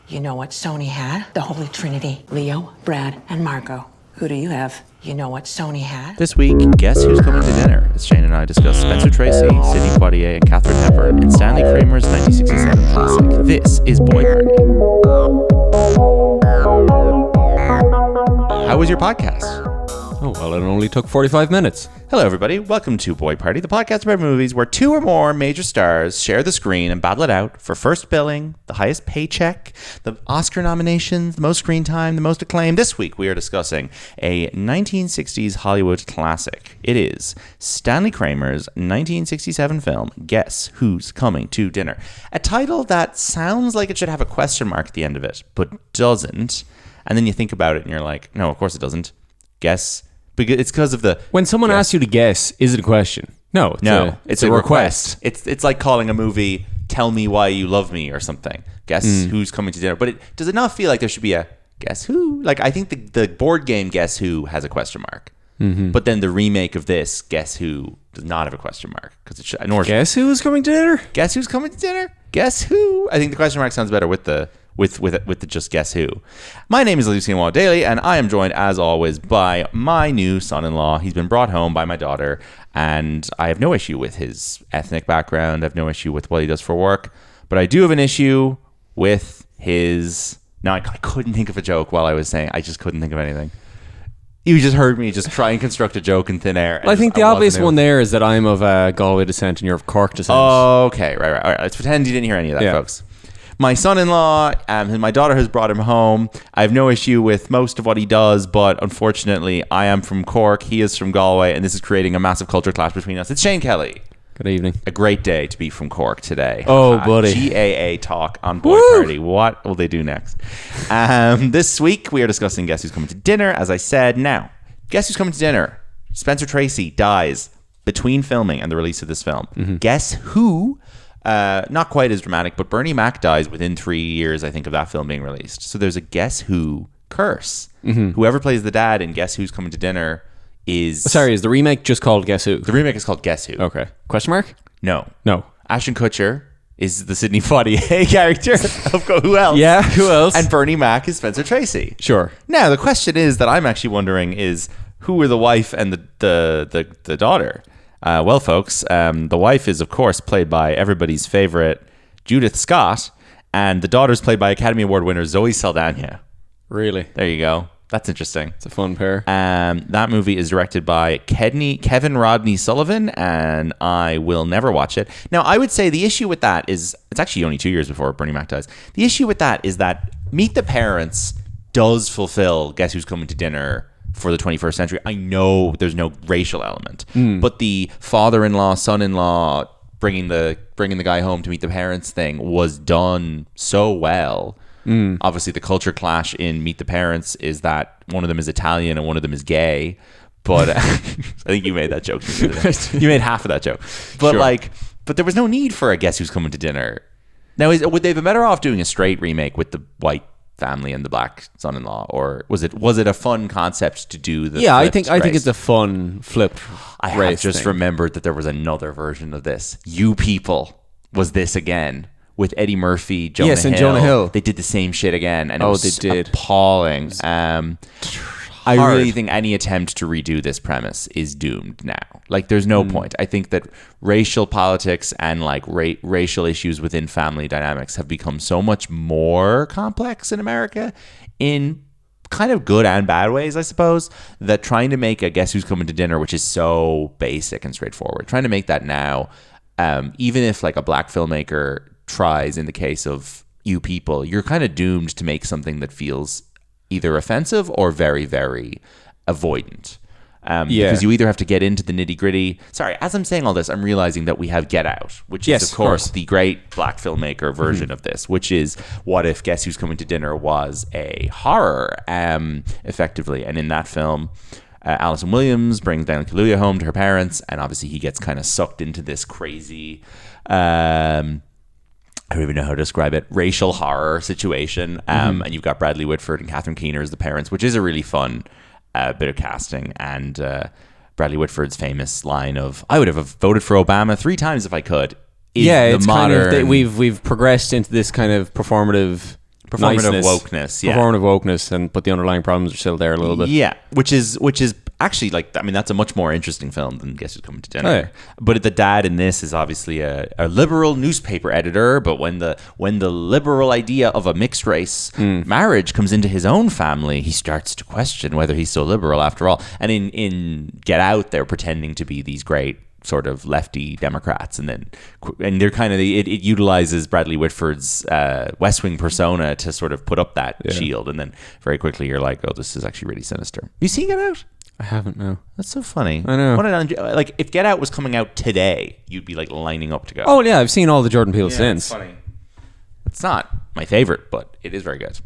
You know what Sony had? The Holy Trinity. Leo, Brad, and Margot. Who do you have? You know what Sony had? This week, guess who's coming to dinner? As Shane and I discuss Spencer Tracy, Sidney Poitier, and Katharine Hepburn in Stanley Kramer's 1967 classic. This is Boy Party. How was your podcast? Oh, well, it only took 45 minutes. Hello, everybody. Welcome to Boy Party, the podcast about movies where two or more major stars share the screen and battle it out for first billing, the highest paycheck, the Oscar nominations, the most screen time, the most acclaim. This week, we are discussing a 1960s Hollywood classic. It is Stanley Kramer's 1967 film, Guess Who's Coming to Dinner? A title that sounds like it should have a question mark at the end of it, but doesn't. And then you think about it and you're like, no, of course it doesn't. Guess. It's because of the... When someone asks you to guess, is it a question? No, it's a request. It's like calling a movie, Tell Me Why You Love Me or something. Guess who's coming to dinner. But does it not feel like there should be a guess who? Like, I think the board game Guess Who has a question mark. Mm-hmm. But then the remake of this, Guess Who, does not have a question mark. Because it should, Guess who's coming to dinner? Guess who's coming to dinner? Guess who? I think the question mark sounds better with the just Guess Who. My name is Lucian Daly, and I am joined, as always, by my new son-in-law. He's been brought home by my daughter, and I have no issue with his ethnic background. I have no issue with what he does for work, but I do have an issue with his... Now, I couldn't think of a joke while I was saying. I just couldn't think of anything. You just heard me just try and construct a joke in thin air. Well, I think the obvious one there is that I'm of Galway descent and you're of Cork descent. Okay, right. All right. Let's pretend you didn't hear any of that, folks. My son-in-law, and my daughter has brought him home. I have no issue with most of what he does, but unfortunately, I am from Cork, he is from Galway, and this is creating a massive culture clash between us. It's Shane Kelly. Good evening. A great day to be from Cork today. Oh, buddy. GAA talk on Boy Party. What will they do next? This week, we are discussing Guess Who's Coming to Dinner, as I said. Now, Guess Who's Coming to Dinner? Spencer Tracy dies between filming and the release of this film. Mm-hmm. Guess who... not quite as dramatic, but Bernie Mac dies within 3 years, I think, of that film being released. So there's a Guess Who curse. Mm-hmm. Whoever plays the dad in Guess Who's Coming to Dinner is... Sorry, is the remake just called Guess Who? The remake is called Guess Who. Okay. Question mark? No. Ashton Kutcher is the Sidney Poitier character. Who else? Yeah, who else? And Bernie Mac is Spencer Tracy. Sure. Now, the question is that I'm actually wondering is who are the wife and the daughter? Well, folks, the wife is, of course, played by everybody's favorite Judith Scott, and the daughter's played by Academy Award winner Zoe Saldana. Really? There you go. That's interesting. It's a fun pair. That movie is directed by Kevin Rodney Sullivan, and I will never watch it. Now, I would say the issue with that is, it's actually only 2 years before Bernie Mac dies. The issue with that is that Meet the Parents does fulfill Guess Who's Coming to Dinner for the 21st century. I know there's no racial element, but the father-in-law, son-in-law, bringing the guy home to meet the parents thing was done so well. Obviously, the culture clash in Meet the Parents is that one of them is Italian and one of them is gay. But I think you made that joke. You made half of that joke. But sure. But there was no need for a Guess Who's Coming to Dinner. Now, would they have been better off doing a straight remake with the white family and the black son-in-law, or was it a fun concept to do the I think it's a fun flip. I have just remembered that there was another version of this. You People was this again with Eddie Murphy, Jonah Hill. Jonah Hill. They did the same shit again, and it was appalling. I really think any attempt to redo this premise is doomed now. Like, there's no point. I think that racial politics and racial issues within family dynamics have become so much more complex in America in kind of good and bad ways, I suppose, that trying to make a Guess Who's Coming to Dinner, which is so basic and straightforward, trying to make that now, even if like a black filmmaker tries in the case of You People, you're kind of doomed to make something that feels either offensive or very, very avoidant. Because you either have to get into the nitty gritty. Sorry, as I'm saying all this, I'm realizing that we have Get Out, which is, of course, the great black filmmaker version of this, which is what if Guess Who's Coming to Dinner was a horror, effectively. And in that film, Alison Williams brings Daniel Kaluuya home to her parents, and obviously he gets kind of sucked into this crazy... I don't even know how to describe it, racial horror situation. And you've got Bradley Whitford and Catherine Keener as the parents, which is a really fun bit of casting. And Bradley Whitford's famous line of, I would have voted for Obama 3 times if I could. It's modern... kind of, we've progressed into this kind of performative performative niceness, wokeness. Yeah, performative wokeness, but the underlying problems are still there a little bit. Yeah, which is actually that's a much more interesting film than Guess Who's Coming to Dinner. Oh, yeah. But the dad in this is obviously a liberal newspaper editor. But when the liberal idea of a mixed race marriage comes into his own family, he starts to question whether he's so liberal after all. And in Get Out, they're pretending to be these great sort of lefty Democrats, and they're kind of it utilizes Bradley Whitford's West Wing persona to sort of put up that shield, and then very quickly you're like, oh, this is actually really sinister. You seen Get Out? I haven't, no. That's so funny. I know. Like, if Get Out was coming out today, you'd be like lining up to go. Oh, yeah, I've seen all the Jordan Peele since. It's funny. It's not my favorite, but it is very good. Do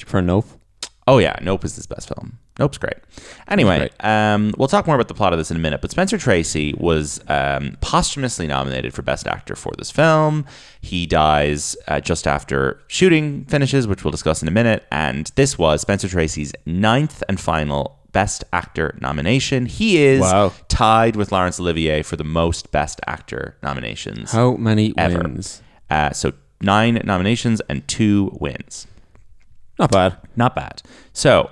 you prefer Nope? Oh, yeah. Nope is his best film. Nope's great. Anyway, we'll talk more about the plot of this in a minute, but Spencer Tracy was posthumously nominated for Best Actor for this film. He dies just after shooting finishes, which we'll discuss in a minute, and this was Spencer Tracy's 9th and final Best Actor nomination. He is tied with Laurence Olivier for the most Best Actor nominations. How many ever. wins? So 9 nominations and 2 wins. Not bad. Not bad. So,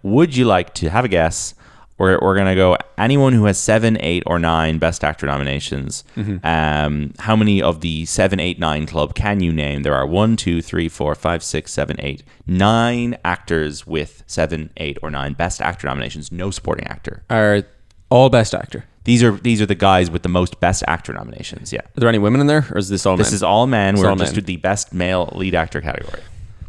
would you like to have a guess? We're going to go anyone who has 7, 8, or 9 Best Actor nominations. How many of the 7, 8, 9 club can you name? There are 1, 2, 3, 4, 5, 6, 7, 8, 9 actors with 7, 8, or 9 Best Actor nominations. No supporting actor. Are all Best Actor? These are the guys with the most Best Actor nominations. Yeah. Are there any women in there, or is this all men? This is all men. We're just men. to the Best Male Lead Actor category.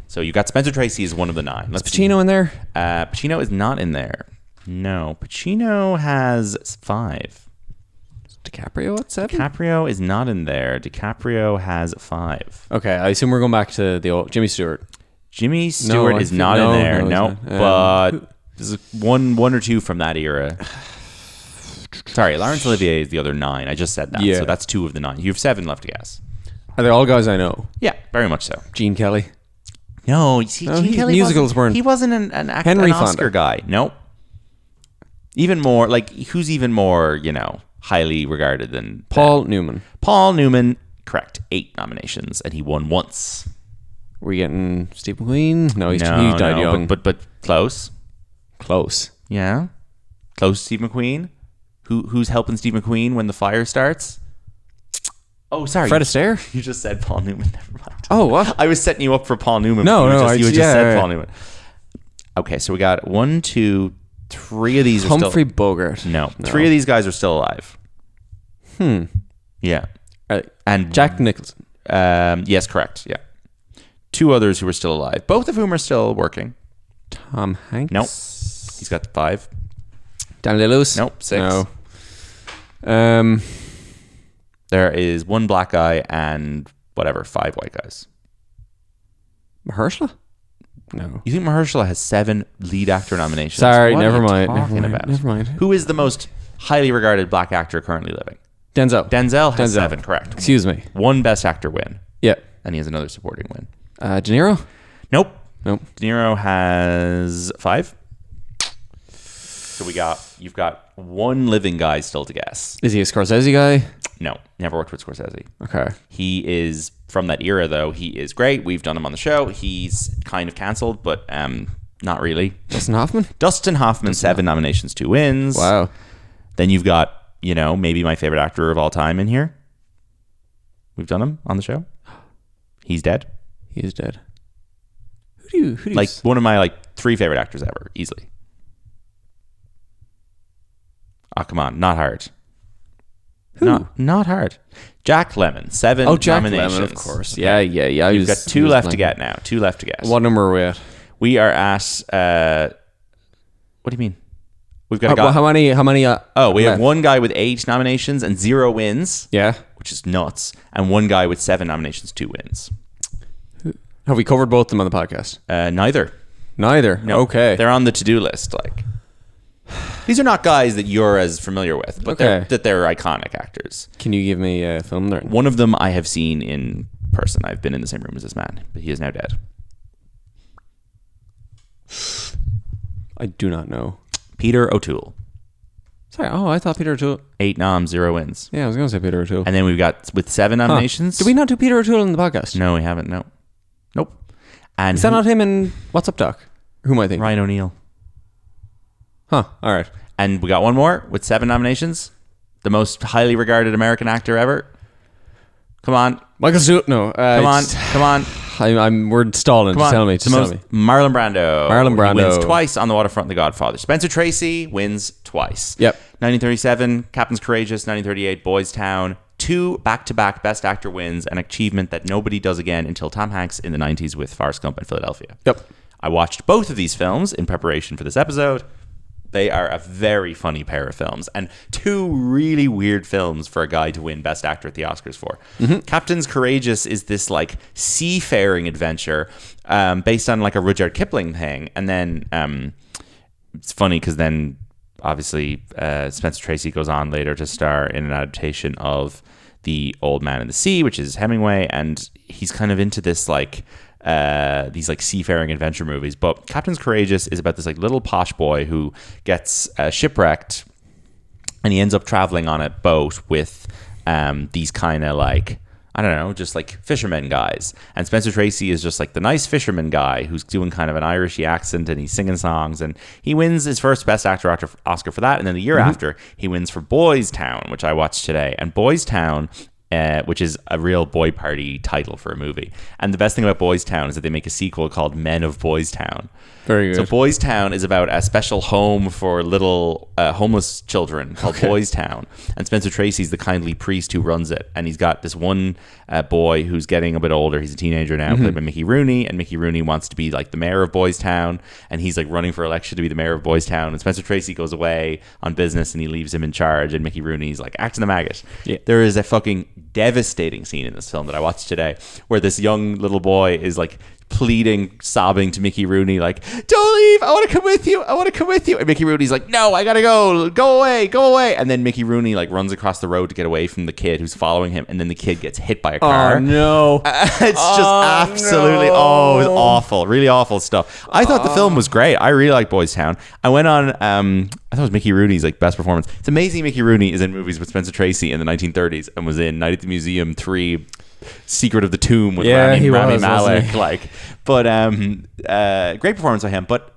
So you got Spencer Tracy as one of the 9. Is Pacino in there? Pacino is not in there. No, Pacino has 5. DiCaprio at 7? DiCaprio is not in there. DiCaprio has 5. Okay, I assume we're going back to the old Jimmy Stewart. Jimmy Stewart is not in there. No, but there's one or two from that era. Sorry, Laurence Olivier is the other 9. I just said that. Yeah. So that's 2 of the 9. You have 7 left to guess. Are they all guys I know? Yeah, very much so. Gene Kelly? No, you see, Gene Kelly musicals weren't. He wasn't an Henry Oscar Fonda. guy. Nope. Even more, like, who's even more, highly regarded than Paul Newman. Paul Newman, correct. 8 nominations, and he won once. Were you getting Steve McQueen? No, he died young. But close. Close. Yeah. Close to Steve McQueen. Who's helping Steve McQueen when the fire starts? Oh, sorry. Fred Astaire? You just said Paul Newman. Never mind. Oh, what? I was setting you up for Paul Newman. No, you just said Paul Newman. Okay, so we got 1, 2, 3 of these are Humphrey still... Bogart. No. 3 of these guys are still alive. Yeah. And Jack Nicholson. Yes, correct. Yeah. 2 others who are still alive, both of whom are still working. Tom Hanks? Nope. He's got 5. Daniel Day-Lewis? Nope. 6. No. There is 1 black guy and 5 white guys. Mahershala? No. You think Mahershala has 7 lead actor nominations? Sorry, What never are you mind. talking about? Never mind. Who is the most highly regarded black actor currently living? Denzel. Denzel has 7, correct. Excuse me. 1 Best Actor win. Yeah. And he has another supporting win. De Niro? Nope. Nope. De Niro has 5. So you've got 1 living guy still to guess. Is he a Scorsese guy? No, never worked with Scorsese. Okay. He is from that era, though. He is great. We've done him on the show. He's kind of cancelled, but not really. Dustin Hoffman? Dustin Hoffman, 7 nominations, 2 wins. Wow. Then you've got, maybe my favorite actor of all time in here. We've done him on the show. He's dead. He is dead. Who do you like one of my 3 favorite actors ever, easily. Oh, come on, not hard. Who? Not hard. Jack Lemmon, 7 Jack nominations. Lemmon, of course. Okay. Yeah. You've got 2 left to get now. 2 left to guess. What number are we at? We are at. What do you mean? We've got a guy. How many? We have left? 1 guy with 8 nominations and 0 wins. Yeah. Which is nuts. And 1 guy with 7 nominations, 2 wins. Have we covered both of them on the podcast? Neither. Neither. No. Okay. They're on the to-do list. These are not guys that you're as familiar with, but they're iconic actors. Can you give me a film there? One of them I have seen in person. I've been in the same room as this man, but he is now dead. I do not know. Peter O'Toole. Sorry. Oh, I thought Peter O'Toole. 8 noms, 0 wins. Yeah, I was going to say Peter O'Toole. And then we've got with 7 nominations. Did we not do Peter O'Toole in the podcast? No, we haven't. No. Nope. And Is that not him in What's Up, Doc? Who am I thinking? Ryan O'Neal. Huh. All right. And we got one more with 7 nominations. The most highly regarded American actor ever. Come on. Michael Stewart. No. Come on. We're stalling. Come on. Tell me. Marlon Brando. Marlon Brando. He wins twice on The Waterfront, The Godfather. Spencer Tracy wins twice. Yep. 1937, Captain's Courageous. 1938, Boys Town. 2 back-to-back Best Actor wins, an achievement that nobody does again until Tom Hanks in the 90s with Forrest Gump and Philadelphia. Yep. I watched both of these films in preparation for this episode. They are a very funny pair of films and 2 really weird films for a guy to win Best Actor at the Oscars for. Mm-hmm. Captain's Courageous is this like seafaring adventure based on like a Rudyard Kipling thing. And then it's funny because then obviously Spencer Tracy goes on later to star in an adaptation of The Old Man and the Sea, which is Hemingway. And he's kind of into this like these like seafaring adventure movies, but Captain's Courageous is about this like little posh boy who gets shipwrecked, and he ends up traveling on a boat with these kind of like, I don't know, just like fishermen guys. And Spencer Tracy is just like the nice fisherman guy who's doing kind of an Irishy accent, and he's singing songs, and he wins his first Best Actor Oscar for that. And then the year after, he wins for Boys Town, which I watched today. And Boys Town, which is a real boy party title for a movie. And the best thing about Boys Town is that they make a sequel called Men of Boys Town. Very good. So Boys Town is about a special home for little homeless children called Boys Town. And Spencer Tracy's the kindly priest who runs it. And he's got this one boy who's getting a bit older. He's a teenager now, played by Mickey Rooney. And Mickey Rooney wants to be like the mayor of Boys Town. And he's like running for election to be the mayor of Boys Town. And Spencer Tracy goes away on business and he leaves him in charge. And Mickey Rooney's like acting the maggot. Yeah. There is a fucking devastating scene in this film that I watched today where this young little boy is like pleading, sobbing to Mickey Rooney, like, don't leave, I want to come with you, and Mickey Rooney's like, no, I gotta go away, and then Mickey Rooney like runs across the road to get away from the kid who's following him, and then the kid gets hit by a car. Oh no. It's just absolutely it was awful, really awful stuff. I thought the film was great. I really like Boys Town. I went on I thought it was Mickey Rooney's like best performance. It's amazing Mickey Rooney is in movies with Spencer Tracy in the 1930s and was in Night at the Museum 3, Secret of the Tomb with Rami Malek, like, but great performance by him. But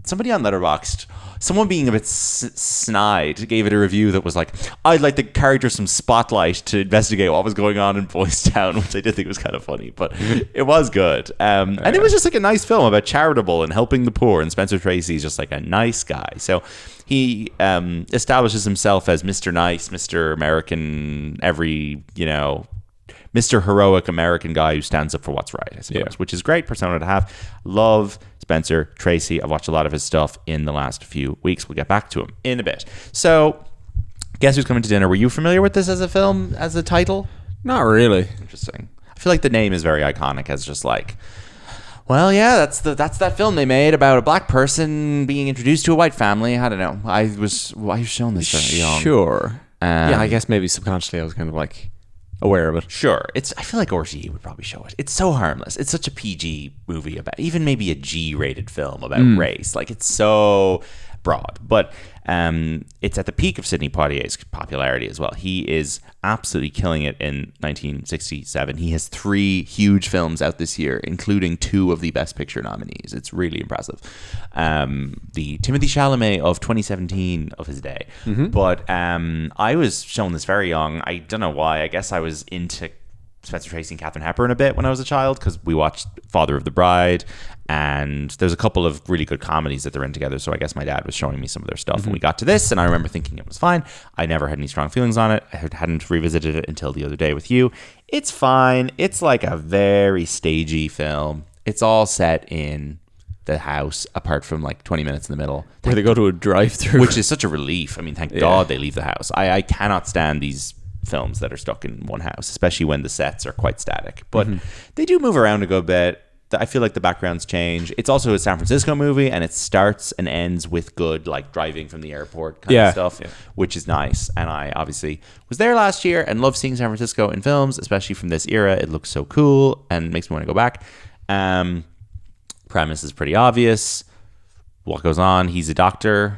somebody on Letterboxd, someone being a bit snide, gave it a review that was like, I'd like the character some spotlight to investigate what was going on in Boys Town, which I did think was kind of funny, but it was good. And it was just like a nice film about charitable and helping the poor, and Spencer Tracy's just like a nice guy. So he establishes himself as Mr. Nice, Mr. American, Mr. Heroic American guy who stands up for what's right, I suppose, which is a great persona to have. Love Spencer Tracy. I've watched a lot of his stuff in the last few weeks. We'll get back to him in a bit. So, Guess Who's Coming to Dinner? Were you familiar with this as a film, as a title? Not really. Interesting. I feel like the name is very iconic as just like, well, yeah, that's that film they made about a black person being introduced to a white family. I don't know. I was shown this very young. Sure. Yeah, I guess maybe subconsciously I was kind of like aware of it. Sure. I feel like RTE would probably show it. It's so harmless. It's such a PG movie about, even maybe a G-rated film about race. Like, it's so broad. But it's at the peak of Sidney Poitier's popularity as well. He is absolutely killing it in 1967. He has 3 huge films out this year, including 2 of the Best Picture nominees. It's really impressive. The Timothée Chalamet of 2017 of his day. But I was shown this very young. I don't know why. I guess I was into Spencer Tracy and Katharine Hepburn a bit when I was a child because we watched Father of the Bride, and there's a couple of really good comedies that they're in together. So I guess my dad was showing me some of their stuff, and we got to this, and I remember thinking it was fine. I never had any strong feelings on it. I hadn't revisited it until the other day with you. It's fine. It's like a very stagey film. It's all set in the house, apart from like 20 minutes in the middle, where they go to a drive-through, which is such a relief. I mean, thank God they leave the house. I cannot stand these films that are stuck in one house, especially when the sets are quite static. But they do move around a good bit. I feel like the backgrounds change. It's also a San Francisco movie, and it starts and ends with good, like, driving from the airport kind of stuff, which is nice. And I obviously was there last year and love seeing San Francisco in films, especially from this era. It looks so cool and makes me want to go back. Premise is pretty obvious. What goes on? He's a doctor,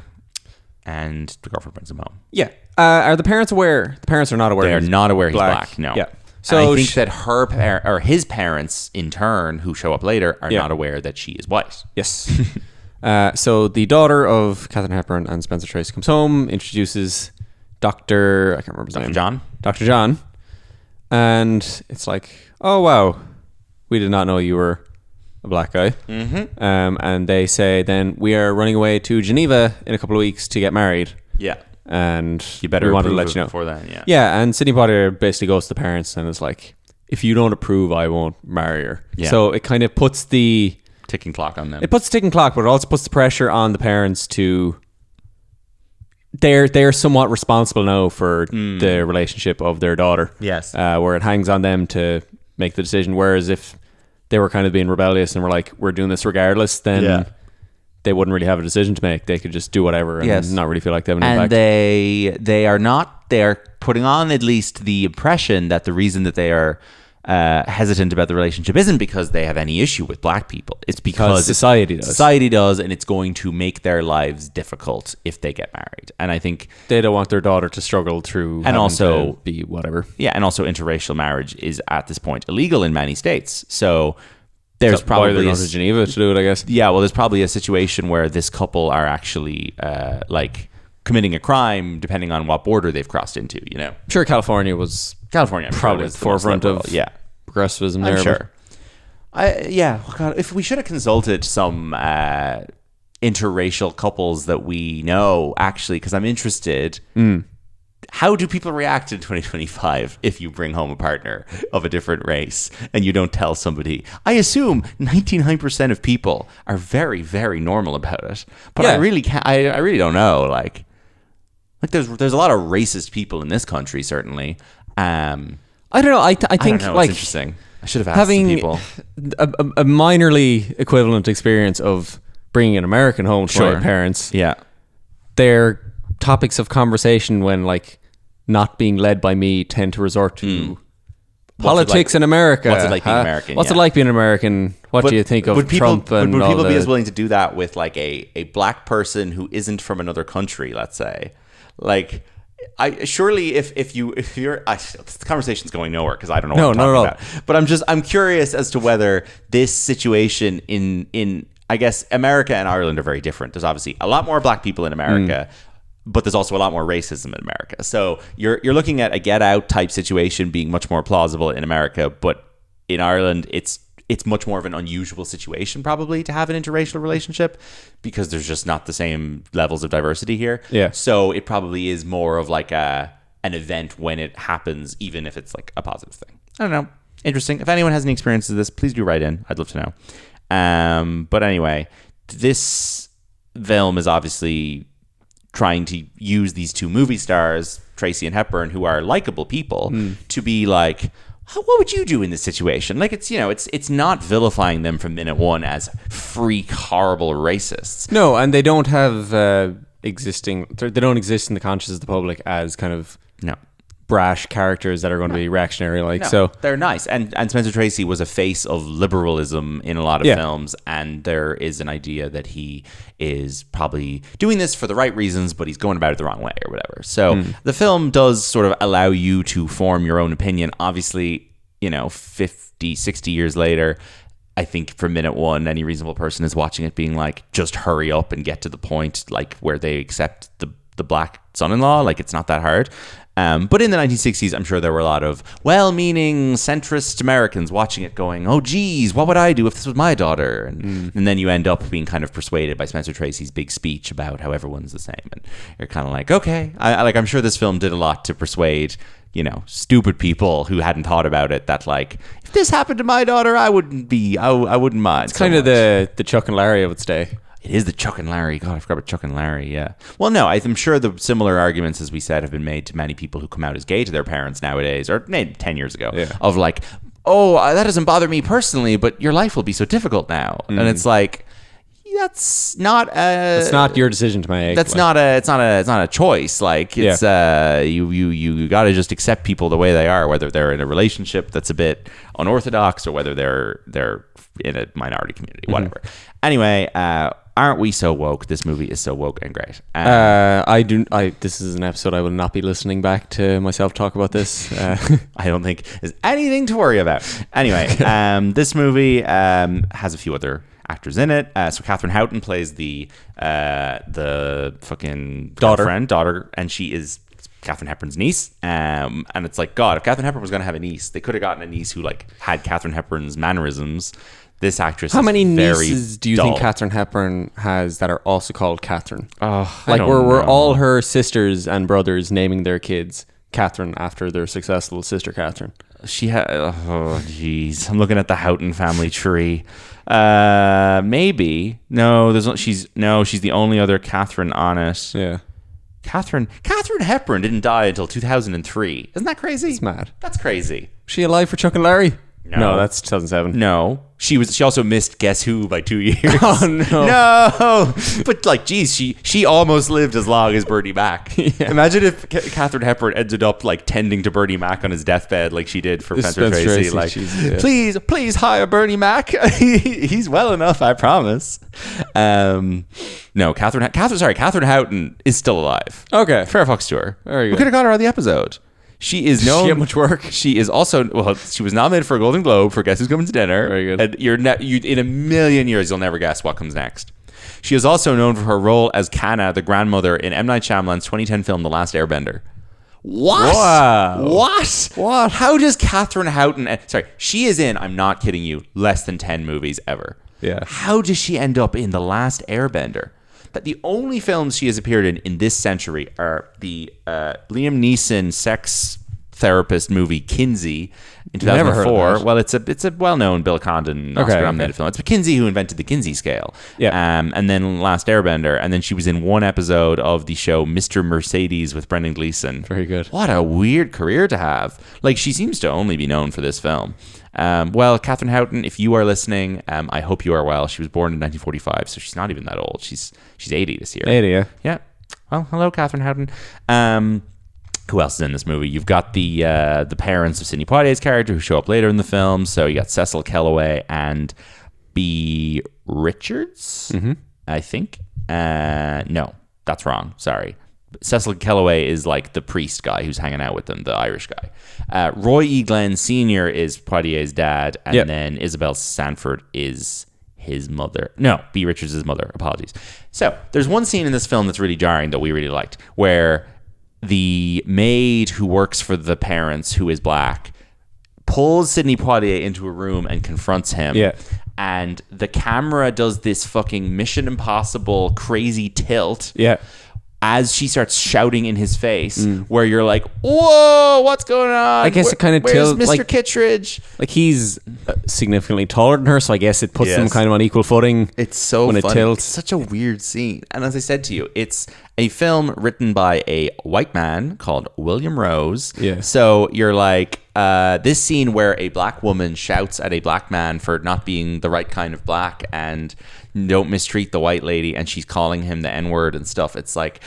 and the girlfriend brings him home. Yeah. Are the parents aware? The parents are not aware. They are not aware he's black. No. Yeah. So and I think that or his parents, in turn, who show up later, are not aware that she is white. Yes. So the daughter of Katharine Hepburn and Spencer Tracy comes home, introduces I can't remember his name. Dr. John. And it's like, oh, wow, we did not know you were a black guy. Mm-hmm. And they say, then we are running away to Geneva in a couple of weeks to get married. Yeah. And you better we wanted to approve let you know before that. Yeah, and Sidney Poitier basically goes to the parents and is like, if you don't approve, I won't marry her. Yeah. So it kind of puts the ticking clock on them. It puts the ticking clock, but it also puts the pressure on the parents to they're somewhat responsible now for the relationship of their daughter. Yes. Where it hangs on them to make the decision. Whereas if they were kind of being rebellious and were like, we're doing this regardless, then they wouldn't really have a decision to make. They could just do whatever and not really feel like they have an impact. And they're putting on at least the impression that the reason that they are hesitant about the relationship isn't because they have any issue with black people. It's because society does. Society does, and it's going to make their lives difficult if they get married. And I think they don't want their daughter to struggle through and also to be whatever. Yeah, and also interracial marriage is at this point illegal in many states. So there's probably they're going to Geneva to do it, I guess. Yeah, well, there's probably a situation where this couple are actually committing a crime, depending on what border they've crossed into. You know, I'm sure California probably at the forefront of progressivism there. I'm sure. God, if we should have consulted some interracial couples that we know, actually, because I'm interested. How do people react in 2025 if you bring home a partner of a different race and you don't tell somebody? I assume 99% of people are very, very normal about it. But I really can't. I really don't know. Like there's a lot of racist people in this country, certainly. I don't know. I think it's like interesting. I should have asked some people. A minorly equivalent experience of bringing an American home to my parents. Yeah, they're topics of conversation when like not being led by me tend to resort to politics in America. What's it like being American? What's it like being American? What do you think of Trump? Would people be as willing to do that with like a black person who isn't from another country? Let's say, like, surely if you're this conversation's going nowhere because I don't know what I'm talking about. But I'm curious as to whether this situation in I guess America and Ireland are very different. There's obviously a lot more black people in America. But there's also a lot more racism in America. So you're looking at a Get Out type situation being much more plausible in America, but in Ireland, it's much more of an unusual situation probably to have an interracial relationship because there's just not the same levels of diversity here. Yeah. So it probably is more of like an event when it happens, even if it's like a positive thing. I don't know. Interesting. If anyone has any experiences of this, please do write in. I'd love to know. But anyway, this film is obviously trying to use these two movie stars, Tracy and Hepburn, who are likable people, to be like, what would you do in this situation? Like, it's not vilifying them from minute one as freak, horrible racists. No, and they don't have they don't exist in the consciousness of the public as kind of brash characters that are going to be reactionary. So they're nice. And Spencer Tracy was a face of liberalism in a lot of films, and there is an idea that he is probably doing this for the right reasons, but he's going about it the wrong way or whatever. So the film does sort of allow you to form your own opinion. Obviously, 50, 60 years later, I think from minute one, any reasonable person is watching it being like, just hurry up and get to the point, like where they accept the black son-in-law. Like, it's not that hard. But in the 1960s, I'm sure there were a lot of well-meaning centrist Americans watching it going, oh, geez, what would I do if this was my daughter? And then you end up being kind of persuaded by Spencer Tracy's big speech about how everyone's the same. And you're kind of like, okay. I'm sure this film did a lot to persuade, stupid people who hadn't thought about it that, like, if this happened to my daughter, I wouldn't mind. It's kind of the Chuck and Larry of its day. It is the Chuck and Larry. God, I forgot about Chuck and Larry, yeah. Well, no, I'm sure the similar arguments, as we said, have been made to many people who come out as gay to their parents nowadays, or maybe 10 years ago, of like, oh, that doesn't bother me personally, but your life will be so difficult now. And it's like, that's not it's not your decision to make. It's not a choice. Like, it's you got to just accept people the way they are, whether they're in a relationship that's a bit unorthodox or whether they're in a minority community, whatever. Anyway, aren't we so woke? This movie is so woke and great. This is an episode I will not be listening back to myself talk about this. I don't think there's anything to worry about. Anyway, this movie has a few other actors in it. So Katharine Hepburn plays the fucking daughter, and she is Katharine Hepburn's niece. And it's like, God, if Katharine Hepburn was going to have a niece, they could have gotten a niece who like had Katharine Hepburn's mannerisms. This actress. How many nieces do you think Katharine Hepburn has that are also called Katharine? Like were all her sisters and brothers naming their kids Katharine after their successful sister Katharine? She had. Oh, jeez. I'm looking at the Houghton family tree. Maybe no. She's the only other Katharine on it. Yeah. Katharine Hepburn didn't die until 2003. Isn't that crazy? It's mad. That's crazy. Was she alive for Chuck and Larry? No, that's 2007. No, she also missed Guess Who by 2 years. Oh no, no! But like, geez, she almost lived as long as Bernie Mac. Yeah. Imagine if Katharine Hepburn ended up like tending to Bernie Mac on his deathbed, like she did for Spencer Tracy. Like, Jesus, please hire Bernie Mac. He's well enough, I promise. No, Katharine Houghton is still alive. Okay, fair fucks to her. Very good. We could have got her on the episode. She is known. She had much work. She is also she was nominated for a Golden Globe for Guess Who's Coming to Dinner. Very good. And you in a million years you'll never guess what comes next. She is also known for her role as Kana, the grandmother in M. Night Shyamalan's 2010 film The Last Airbender. What? Wow. What? How does Katharine Houghton? Sorry, she is in. I'm not kidding you. Less than 10 movies ever. Yeah. How does she end up in The Last Airbender? But the only films she has appeared in this century are the Liam Neeson sex therapist movie Kinsey in 2004. Never heard of that. Well, it's a well-known Bill Condon Oscar-nominated film. It's Kinsey who invented the Kinsey scale. Yeah. And then Last Airbender, and then she was in one episode of the show Mr. Mercedes with Brendan Gleeson. Very good. What a weird career to have. Like, she seems to only be known for this film. Well, Katharine Houghton, if you are listening, I hope you are well. She was born in 1945, so she's not even that old. She's 80 this year. 80, yeah. Yeah. Well, hello, Katharine Houghton. Who else is in this movie? You've got the parents of Sidney Poitier's character who show up later in the film. So you got Cecil Kellaway and B. Richards, I think. No, that's wrong. Sorry. Cecil Kellaway is like the priest guy who's hanging out with them, the Irish guy. Roy E. Glenn Sr. is Poitier's dad, and then Isabel Sanford is his mother. No, B. Richards' his mother. Apologies. So there's one scene in this film that's really jarring that we really liked, where the maid who works for the parents, who is black, pulls Sidney Poitier into a room and confronts him. Yeah. And the camera does this fucking Mission Impossible crazy tilt. Yeah. As she starts shouting in his face, where you're like, whoa, what's going on? I guess it kind of tilts. Where's Mr. Kittredge? Like, he's significantly taller than her, so I guess it puts them kind of on equal footing. It's so when funny. It tilts. It's such a weird scene. And as I said to you, it's a film written by a white man called William Rose. Yeah. So you're like, this scene where a black woman shouts at a black man for not being the right kind of black and don't mistreat the white lady, and she's calling him the N-word and stuff. It's like,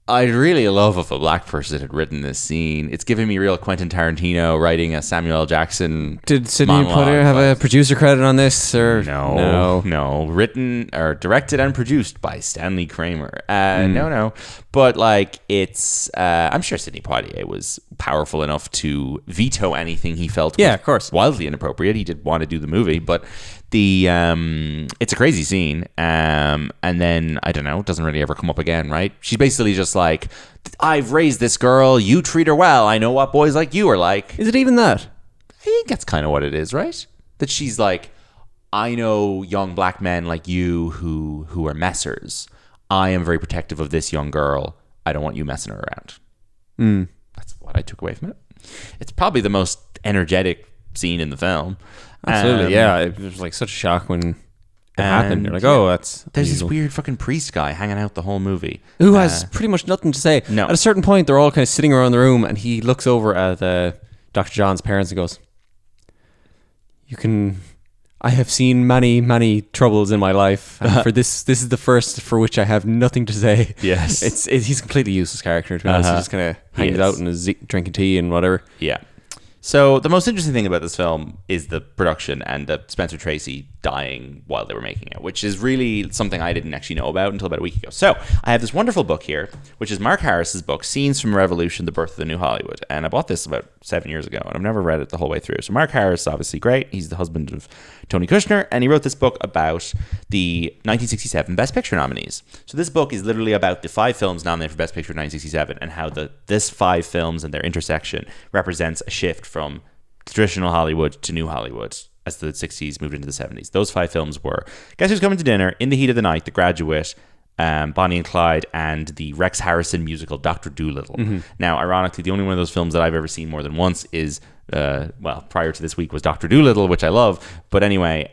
I'd really love if a black person had written this scene. It's giving me real Quentin Tarantino writing a Samuel L. Jackson. Did Sidney Poitier have a producer credit on this? Or no. Written or directed and produced by Stanley Kramer. No. But like, it's I'm sure Sidney Poitier was powerful enough to veto anything he felt was of course, wildly inappropriate. He did want to do the movie, but it's a crazy scene. And then, I don't know, it doesn't really ever come up again, right? She's basically just like, I've raised this girl, you treat her well, I know what boys like you are like. Is it even that? I think that's kind of what it is, right? That she's like, I know young black men like you who are messers. I am very protective of this young girl. I don't want you messing her around. That's what I took away from it. It's probably the most energetic scene in the film. Absolutely, yeah. It was like such a shock when it happened. You're like, oh, that's there's unusual. this weird fucking priest guy hanging out the whole movie who has pretty much nothing to say. No. At a certain point, they're all kind of sitting around the room, and he looks over at Dr. John's parents and goes, I have seen many, many troubles in my life. And for this is the first for which I have nothing to say. Yes. He's a completely useless character, to be honest. He just kind of hangs out and is drinking tea and whatever. Yeah. So the most interesting thing about this film is the production and the Spencer Tracy dying while they were making it, which is really something I didn't actually know about until about a week ago. So I have this wonderful book here, which is Mark Harris's book, Scenes from Revolution, The Birth of the New Hollywood. And I bought this about 7 years ago, and I've never read it the whole way through. So Mark Harris, obviously great. He's the husband of Tony Kushner, and he wrote this book about the 1967 Best Picture nominees. So this book is literally about the 5 films nominated for Best Picture in 1967 and how this 5 films and their intersection represents a shift from traditional Hollywood to new Hollywood as the 60s moved into the 70s. Those 5 films were Guess Who's Coming to Dinner, In the Heat of the Night, The Graduate, Bonnie and Clyde, and the Rex Harrison musical Dr. Dolittle. Now, ironically, the only one of those films that I've ever seen more than once is, prior to this week was Dr. Dolittle, which I love. But anyway,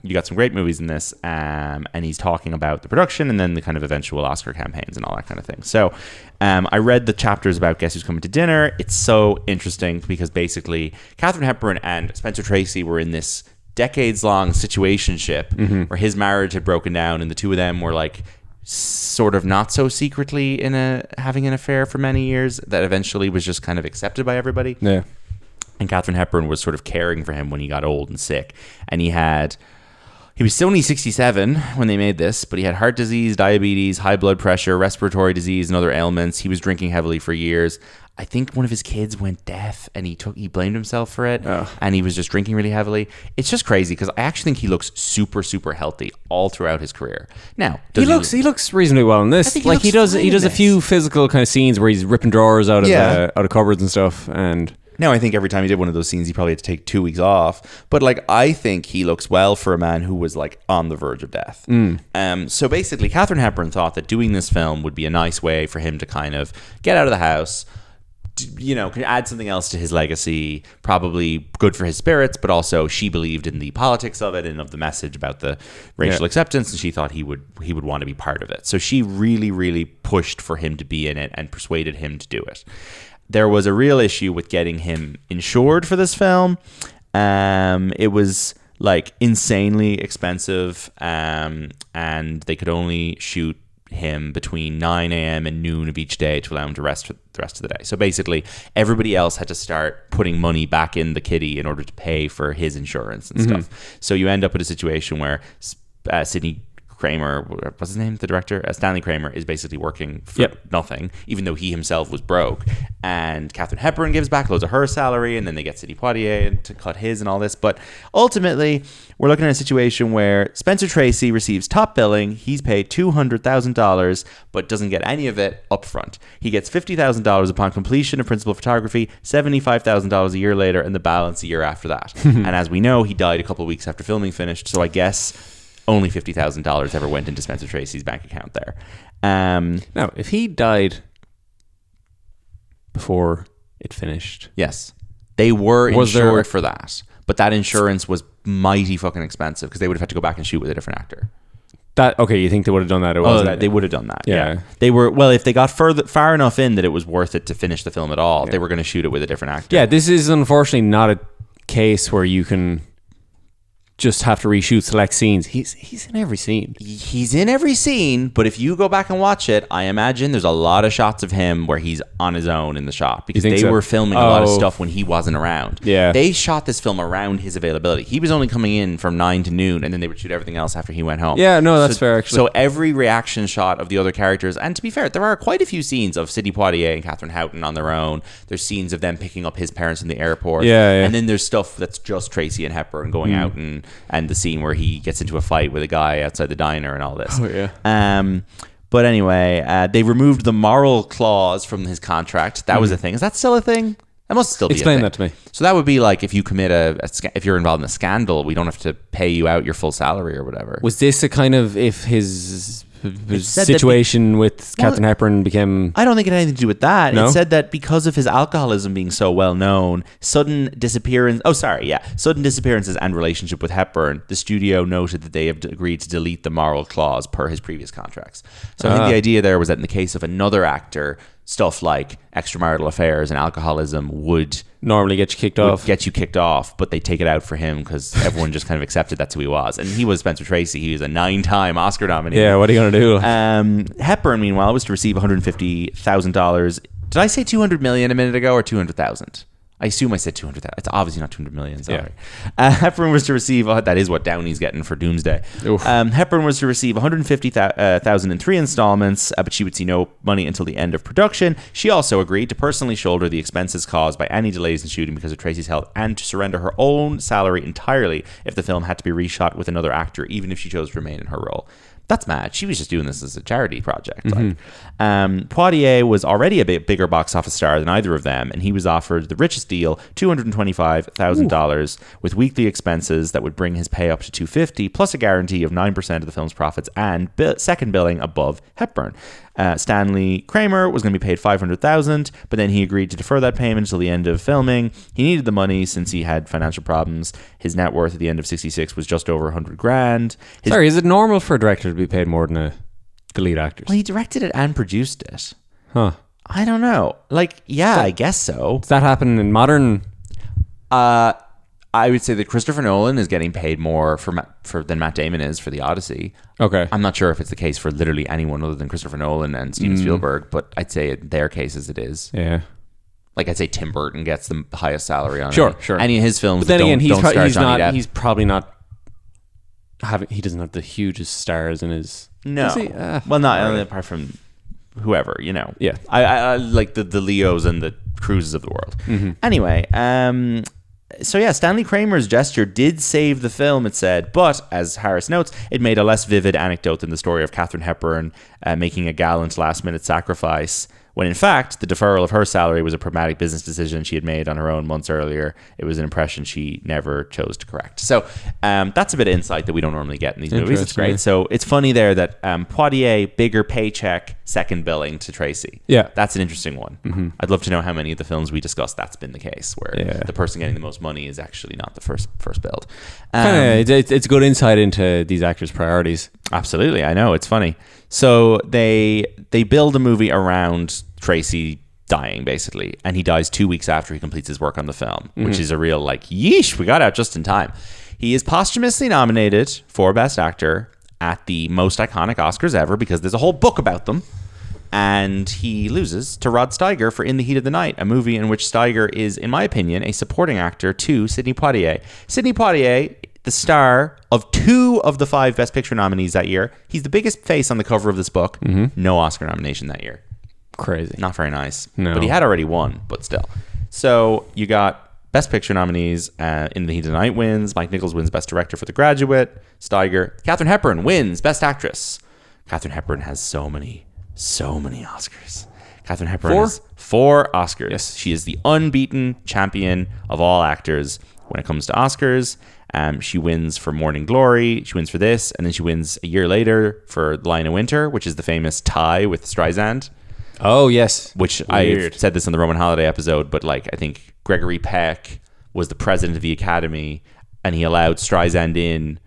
you got some great movies in this, and he's talking about the production and then the kind of eventual Oscar campaigns and all that kind of thing. So I read the chapters about Guess Who's Coming to Dinner. It's so interesting because basically Katharine Hepburn and Spencer Tracy were in this decades-long situationship where his marriage had broken down and the two of them were like sort of not so secretly having an affair for many years that eventually was just kind of accepted by everybody. Yeah. And Katharine Hepburn was sort of caring for him when he got old and sick. And he was still only 67 when they made this, but he had heart disease, diabetes, high blood pressure, respiratory disease, and other ailments. He was drinking heavily for years. I think one of his kids went deaf and he blamed himself for it. And he was just drinking really heavily. It's just crazy because I actually think he looks super, super healthy all throughout his career. Now, he looks reasonably well in this. Like he does a few physical kind of scenes where he's ripping drawers out of cupboards and stuff. And now, I think every time he did one of those scenes, he probably had to take 2 weeks off. But like, I think he looks well for a man who was like on the verge of death. So basically, Katharine Hepburn thought that doing this film would be a nice way for him to kind of get out of the house, can add something else to his legacy, probably good for his spirits, but also she believed in the politics of it and of the message about the racial acceptance, and she thought he would want to be part of it. So she really, really pushed for him to be in it and persuaded him to do it. There was a real issue with getting him insured for this film. It was like insanely expensive, and they could only shoot him between 9 a.m. and noon of each day to allow him to rest for the rest of the day. So basically, everybody else had to start putting money back in the kitty in order to pay for his insurance and stuff. So you end up with a situation where Sidney Kramer, what's his name? The director? Stanley Kramer is basically working for nothing, even though he himself was broke. And Katharine Hepburn gives back loads of her salary, and then they get Sidney Poitier to cut his and all this. But ultimately, we're looking at a situation where Spencer Tracy receives top billing. He's paid $200,000, but doesn't get any of it up front. He gets $50,000 upon completion of principal photography, $75,000 a year later, and the balance a year after that. And as we know, he died a couple of weeks after filming finished. So I guess only $50,000 ever went into Spencer Tracy's bank account there. Now, if he died before it finished, yes, they were insured for that, but that insurance was mighty fucking expensive because they would have had to go back and shoot with a different actor. You think they would have done that? They would have done that. Yeah, they were. Well, if they got far enough in that it was worth it to finish the film at all, they were going to shoot it with a different actor. Yeah, this is unfortunately not a case where you can just have to reshoot select scenes. He's in every scene. He's in every scene, but if you go back and watch it, I imagine there's a lot of shots of him where he's on his own in the shot because they were filming a lot of stuff when he wasn't around. Yeah. They shot this film around his availability. He was only coming in from 9 to noon, and then they would shoot everything else after he went home. Yeah, no, that's fair, actually. So every reaction shot of the other characters, and to be fair, there are quite a few scenes of Sidney Poitier and Katharine Hepburn on their own. There's scenes of them picking up his parents in the airport. Yeah. And then there's stuff that's just Tracy and Hepburn going out and the scene where he gets into a fight with a guy outside the diner and all this. Oh, yeah. But anyway, they removed the moral clause from his contract. That was a thing. Is that still a thing? That must still be Explain a thing. that to me. So that would be like if you commit if you're involved in a scandal, we don't have to pay you out your full salary or whatever. Was this a kind of if his situation with Katharine Hepburn became... I don't think it had anything to do with that. No? It said that because of his alcoholism being so well known, sudden disappearances and relationship with Hepburn, the studio noted that they have agreed to delete the moral clause per his previous contracts. So I think the idea there was that in the case of another actor, stuff like extramarital affairs and alcoholism would normally get you kicked off, but they take it out for him because everyone just kind of accepted that's who he was. And he was Spencer Tracy. He was a 9-time Oscar nominee. Yeah, what are you going to do? Hepburn, meanwhile, was to receive $150,000. Did I say $200 million a minute ago or $200,000? I assume I said 200,000. It's obviously not 200 million. Sorry. Yeah. Hepburn was to receive, that is what Downey's getting for Doomsday. Hepburn was to receive 150,000 in 3 installments, but she would see no money until the end of production. She also agreed to personally shoulder the expenses caused by any delays in shooting because of Tracy's health, and to surrender her own salary entirely if the film had to be reshot with another actor, even if she chose to remain in her role. That's mad. She was just doing this as a charity project. Poitier was already a bit bigger box office star than either of them, and he was offered the richest deal, $225,000, with weekly expenses that would bring his pay up to $250,000, plus a guarantee of 9% of the film's profits and second billing above Hepburn. Stanley Kramer was going to be paid $500,000, but then he agreed to defer that payment until the end of filming. He needed the money since he had financial problems. His net worth at the end of '66 was just over $100,000. Sorry, is it normal for a director to be paid more than the lead actors? Well, he directed it and produced it. Huh. I don't know. I guess so. Does that happen in modern? I would say that Christopher Nolan is getting paid more than Matt Damon is for The Odyssey. Okay. I'm not sure if it's the case for literally anyone other than Christopher Nolan and Steven Spielberg, but I'd say in their cases it is. Yeah. I'd say Tim Burton gets the highest salary on sure. any of his films. But then again, he's probably not he doesn't have the hugest stars in his. No. Well, not only apart from whoever, Yeah. I like the Leos and the Cruises of the world. Anyway, so yeah, Stanley Kramer's gesture did save the film, it said, but as Harris notes, it made a less vivid anecdote than the story of Katharine Hepburn making a gallant last-minute sacrifice, when in fact, the deferral of her salary was a pragmatic business decision she had made on her own months earlier. It was an impression she never chose to correct. So that's a bit of insight that we don't normally get in these movies. It's great. So it's funny there that Poitier, bigger paycheck, second billing to Tracy. Yeah. That's an interesting one. I'd love to know how many of the films we discussed that's been the case, where the person getting the most money is actually not the first build. It's good insight into these actors' priorities. Absolutely. I know. It's funny. So they build a movie around Tracy dying, basically, and he dies 2 weeks after he completes his work on the film, which is a real yeesh, we got out just in time. He is posthumously nominated for Best Actor at the most iconic Oscars ever, because there's a whole book about them, and he loses to Rod Steiger for In the Heat of the Night, a movie in which Steiger is, in my opinion, a supporting actor to Sidney Poitier. Sidney Poitier, the star of 2 of the 5 Best Picture nominees that year. He's the biggest face on the cover of this book. No Oscar nomination that year. Crazy. Not very nice. No. But he had already won, but still. So you got Best Picture nominees. In the Heat of the Night wins. Mike Nichols wins Best Director for The Graduate. Steiger. Katharine Hepburn wins Best Actress. Katharine Hepburn has so many Oscars. Katharine Hepburn has 4 Oscars. Yes. She is the unbeaten champion of all actors when it comes to Oscars. She wins for Morning Glory. She wins for this. And then she wins a year later for Lion of Winter, which is the famous tie with Streisand. Oh, yes. Which I said this on the Roman Holiday episode, but I think Gregory Peck was the president of the Academy, and he allowed Streisand in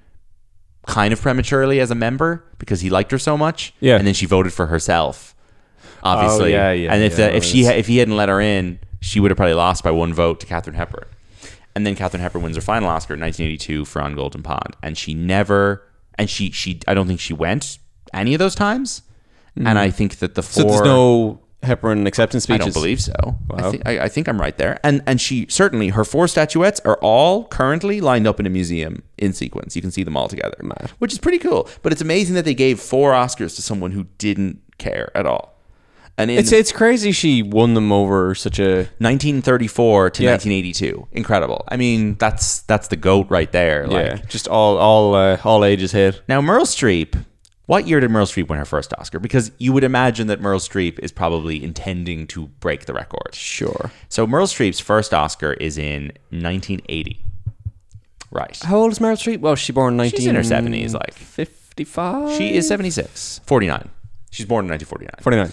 kind of prematurely as a member because he liked her so much. Yeah. And then she voted for herself, obviously. Oh, yeah. And if he hadn't let her in, she would have probably lost by 1 vote to Katharine Hepburn. And then Katharine Hepburn wins her final Oscar in 1982 for On Golden Pond. And she I don't think she went any of those times. And I think that the 4... So there's no Hepburn acceptance speeches? I don't believe so. Wow. I think I'm right there. And she, certainly, her 4 statuettes are all currently lined up in a museum in sequence. You can see them all together. Mad. Which is pretty cool. But it's amazing that they gave 4 Oscars to someone who didn't care at all. And it's crazy she won them over such a 1934 to 1982. Incredible. I mean, that's the GOAT right there. Just all ages hit. Now, Meryl Streep. What year did Meryl Streep win her first Oscar? Because you would imagine that Meryl Streep is probably intending to break the record. Sure. So Meryl Streep's first Oscar is in 1980. Right. How old is Meryl Streep? Well, she born in She's in her 70s, 55? She is 76. 49. She's born in 1949. 49.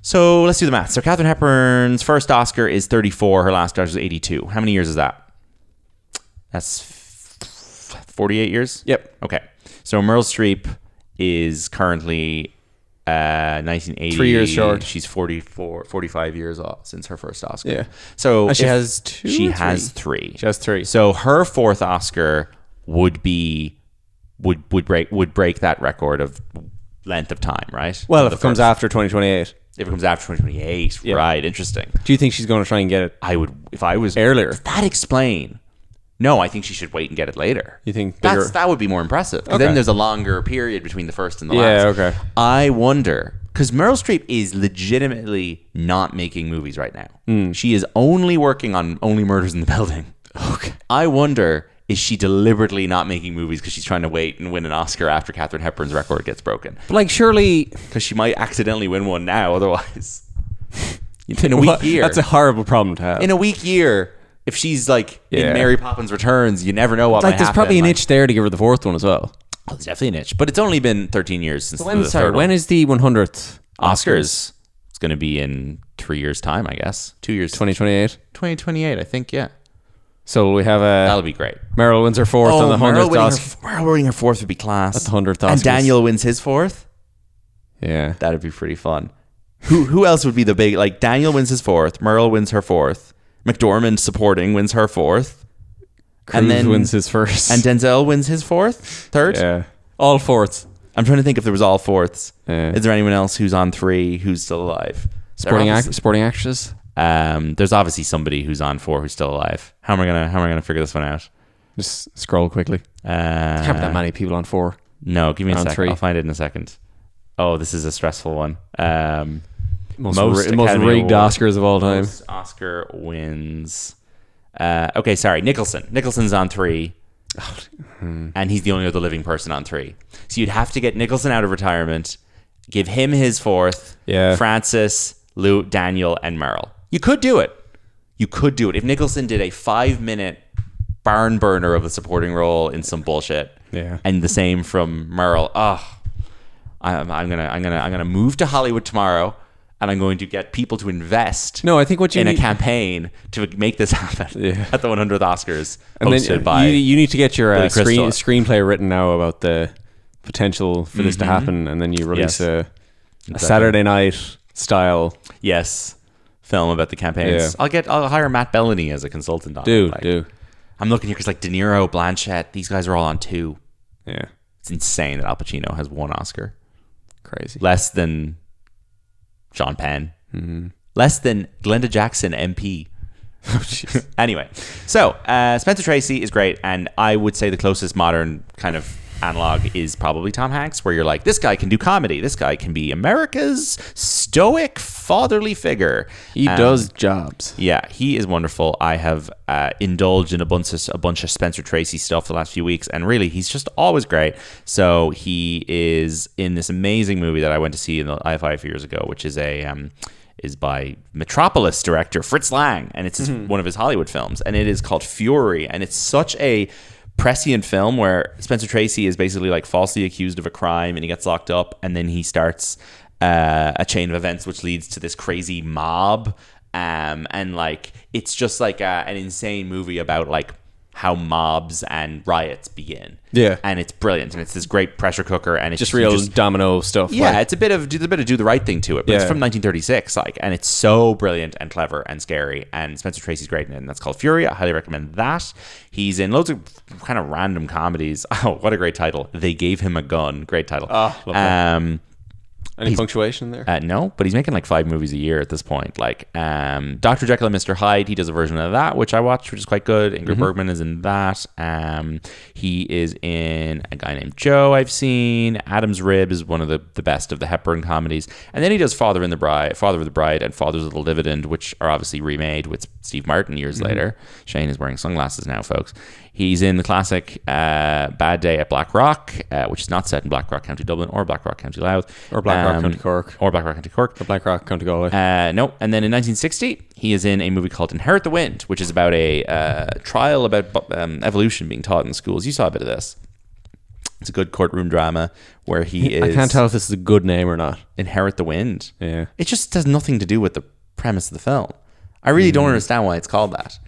So let's do the math. So Katharine Hepburn's first Oscar is 34. Her last Oscar is 82. How many years is that? That's 48 years? Yep. Okay. So Meryl Streep is currently 1980. 3 years short. She's 45 years off since her first Oscar. Yeah. So and she has 2. She has 3. She has 3. So her 4th Oscar would break that record of length of time, right? Well, if it comes after 2028. If it comes after 2028, right? Interesting. Do you think she's going to try and get it? I would, if I was earlier. Does that explain? No, I think she should wait and get it later. You think that would be more impressive? Because then there's a longer period between the first and the last. Yeah, okay. I wonder, because Meryl Streep is legitimately not making movies right now. She is only working on Only Murders in the Building. Okay. I wonder, is she deliberately not making movies because she's trying to wait and win an Oscar after Katharine Hepburn's record gets broken? But like, surely... Because she might accidentally win one now, otherwise. In a weak year. That's a horrible problem to have. In a weak year... If she's like in Mary Poppins Returns, you never know what might happen. There's probably an itch there to give her the fourth one as well. Oh, there's definitely an itch. But it's only been 13 years since when, the third when one. is the 100th Oscars? It's going to be in 3 years' time, I guess. 2 years. 2028? 2028, I think, yeah. So we have That'll be great. Meryl wins her fourth on the 100th Oscar. Meryl winning her fourth would be class. At the 100th Oscars. And Daniel wins his fourth? Yeah. That'd be pretty fun. Who else would be the big... Like, Daniel wins his fourth. Meryl wins her fourth. McDormand supporting wins her fourth. Cruise and then wins his first. And Denzel wins his third. Yeah. All fourths. I'm trying to think if there was all fourths. Yeah. Is there anyone else who's on 3 who's still alive? Sporting actresses? There's obviously somebody who's on 4 who's still alive. How am I gonna figure this one out? Just scroll quickly. Can't be that many people on 4. No, give me a second. 3. I'll find it in a second. Oh, this is a stressful one. Most rigged Oscars of all time. Most Oscar wins. Okay, sorry. Nicholson's on 3. And he's the only other living person on 3. So you'd have to get Nicholson out of retirement, give him his fourth. Yeah. Francis, Lou, Daniel, and Meryl. You could do it. If Nicholson did a 5-minute barn burner of the supporting role in some bullshit. Yeah. And the same from Meryl. I'm gonna move to Hollywood tomorrow. And I'm going to get people to invest I think what you in need, a campaign to make this happen at the 100th Oscars, and hosted then by you need to get your Crystal. screenplay written now about the potential for this to happen, and then you release a Saturday night style film about the campaigns. Yeah. I'll hire Matt Bellany as a consultant on it. Do. I'm looking here because like De Niro, Blanchett, these guys are all on 2. Yeah. It's insane that Al Pacino has 1 Oscar. Crazy. Less than Sean Penn. Mm-hmm. Less than Glenda Jackson MP. Oh, anyway, so Spencer Tracy is great, and I would say the closest modern kind of analog is probably Tom Hanks, where you're like, this guy can do comedy. This guy can be America's stoic fatherly figure. He does jobs. Yeah, he is wonderful. I have indulged in a bunch of Spencer Tracy stuff the last few weeks, and really, he's just always great. So he is in this amazing movie that I went to see in the IFI a few years ago, which is is by Metropolis director Fritz Lang, and it's one of his Hollywood films, and it is called Fury, and it's such a prescient film where Spencer Tracy is basically like falsely accused of a crime, and he gets locked up, and then he starts a chain of events which leads to this crazy mob, and like it's just like an insane movie about like how mobs and riots begin. Yeah, and it's brilliant, and it's this great pressure cooker, and it's just real domino stuff. Yeah, it's a bit of do the right thing to it, but it's from 1936, like, and it's so brilliant and clever and scary. And Spencer Tracy's great in it, and that's called Fury. I highly recommend that. He's in loads of kind of random comedies. Oh, what a great title! They Gave Him a Gun. Great title. Oh, love that. Any punctuation there? No, but he's making like 5 movies a year at this point. Like Dr. Jekyll and Mr. Hyde, he does a version of that, which I watched, which is quite good. Ingrid Bergman is in that. He is in A Guy Named Joe, I've seen. Adam's Rib is one of the best of the Hepburn comedies. And then he does Father of the Bride, and Father's Little Dividend, which are obviously remade with Steve Martin years later. Shane is wearing sunglasses now, folks. He's in the classic Bad Day at Black Rock, which is not set in Black Rock, County Dublin, or Black Rock, County Louth. Or Black Rock, County Cork. Or Black Rock, County Cork. Or Black Rock, County Galway. No. And then in 1960, he is in a movie called Inherit the Wind, which is about a trial about evolution being taught in schools. You saw a bit of this. It's a good courtroom drama where he is... I can't tell if this is a good name or not. Inherit the Wind. Yeah. It just has nothing to do with the premise of the film. I really don't understand why it's called that.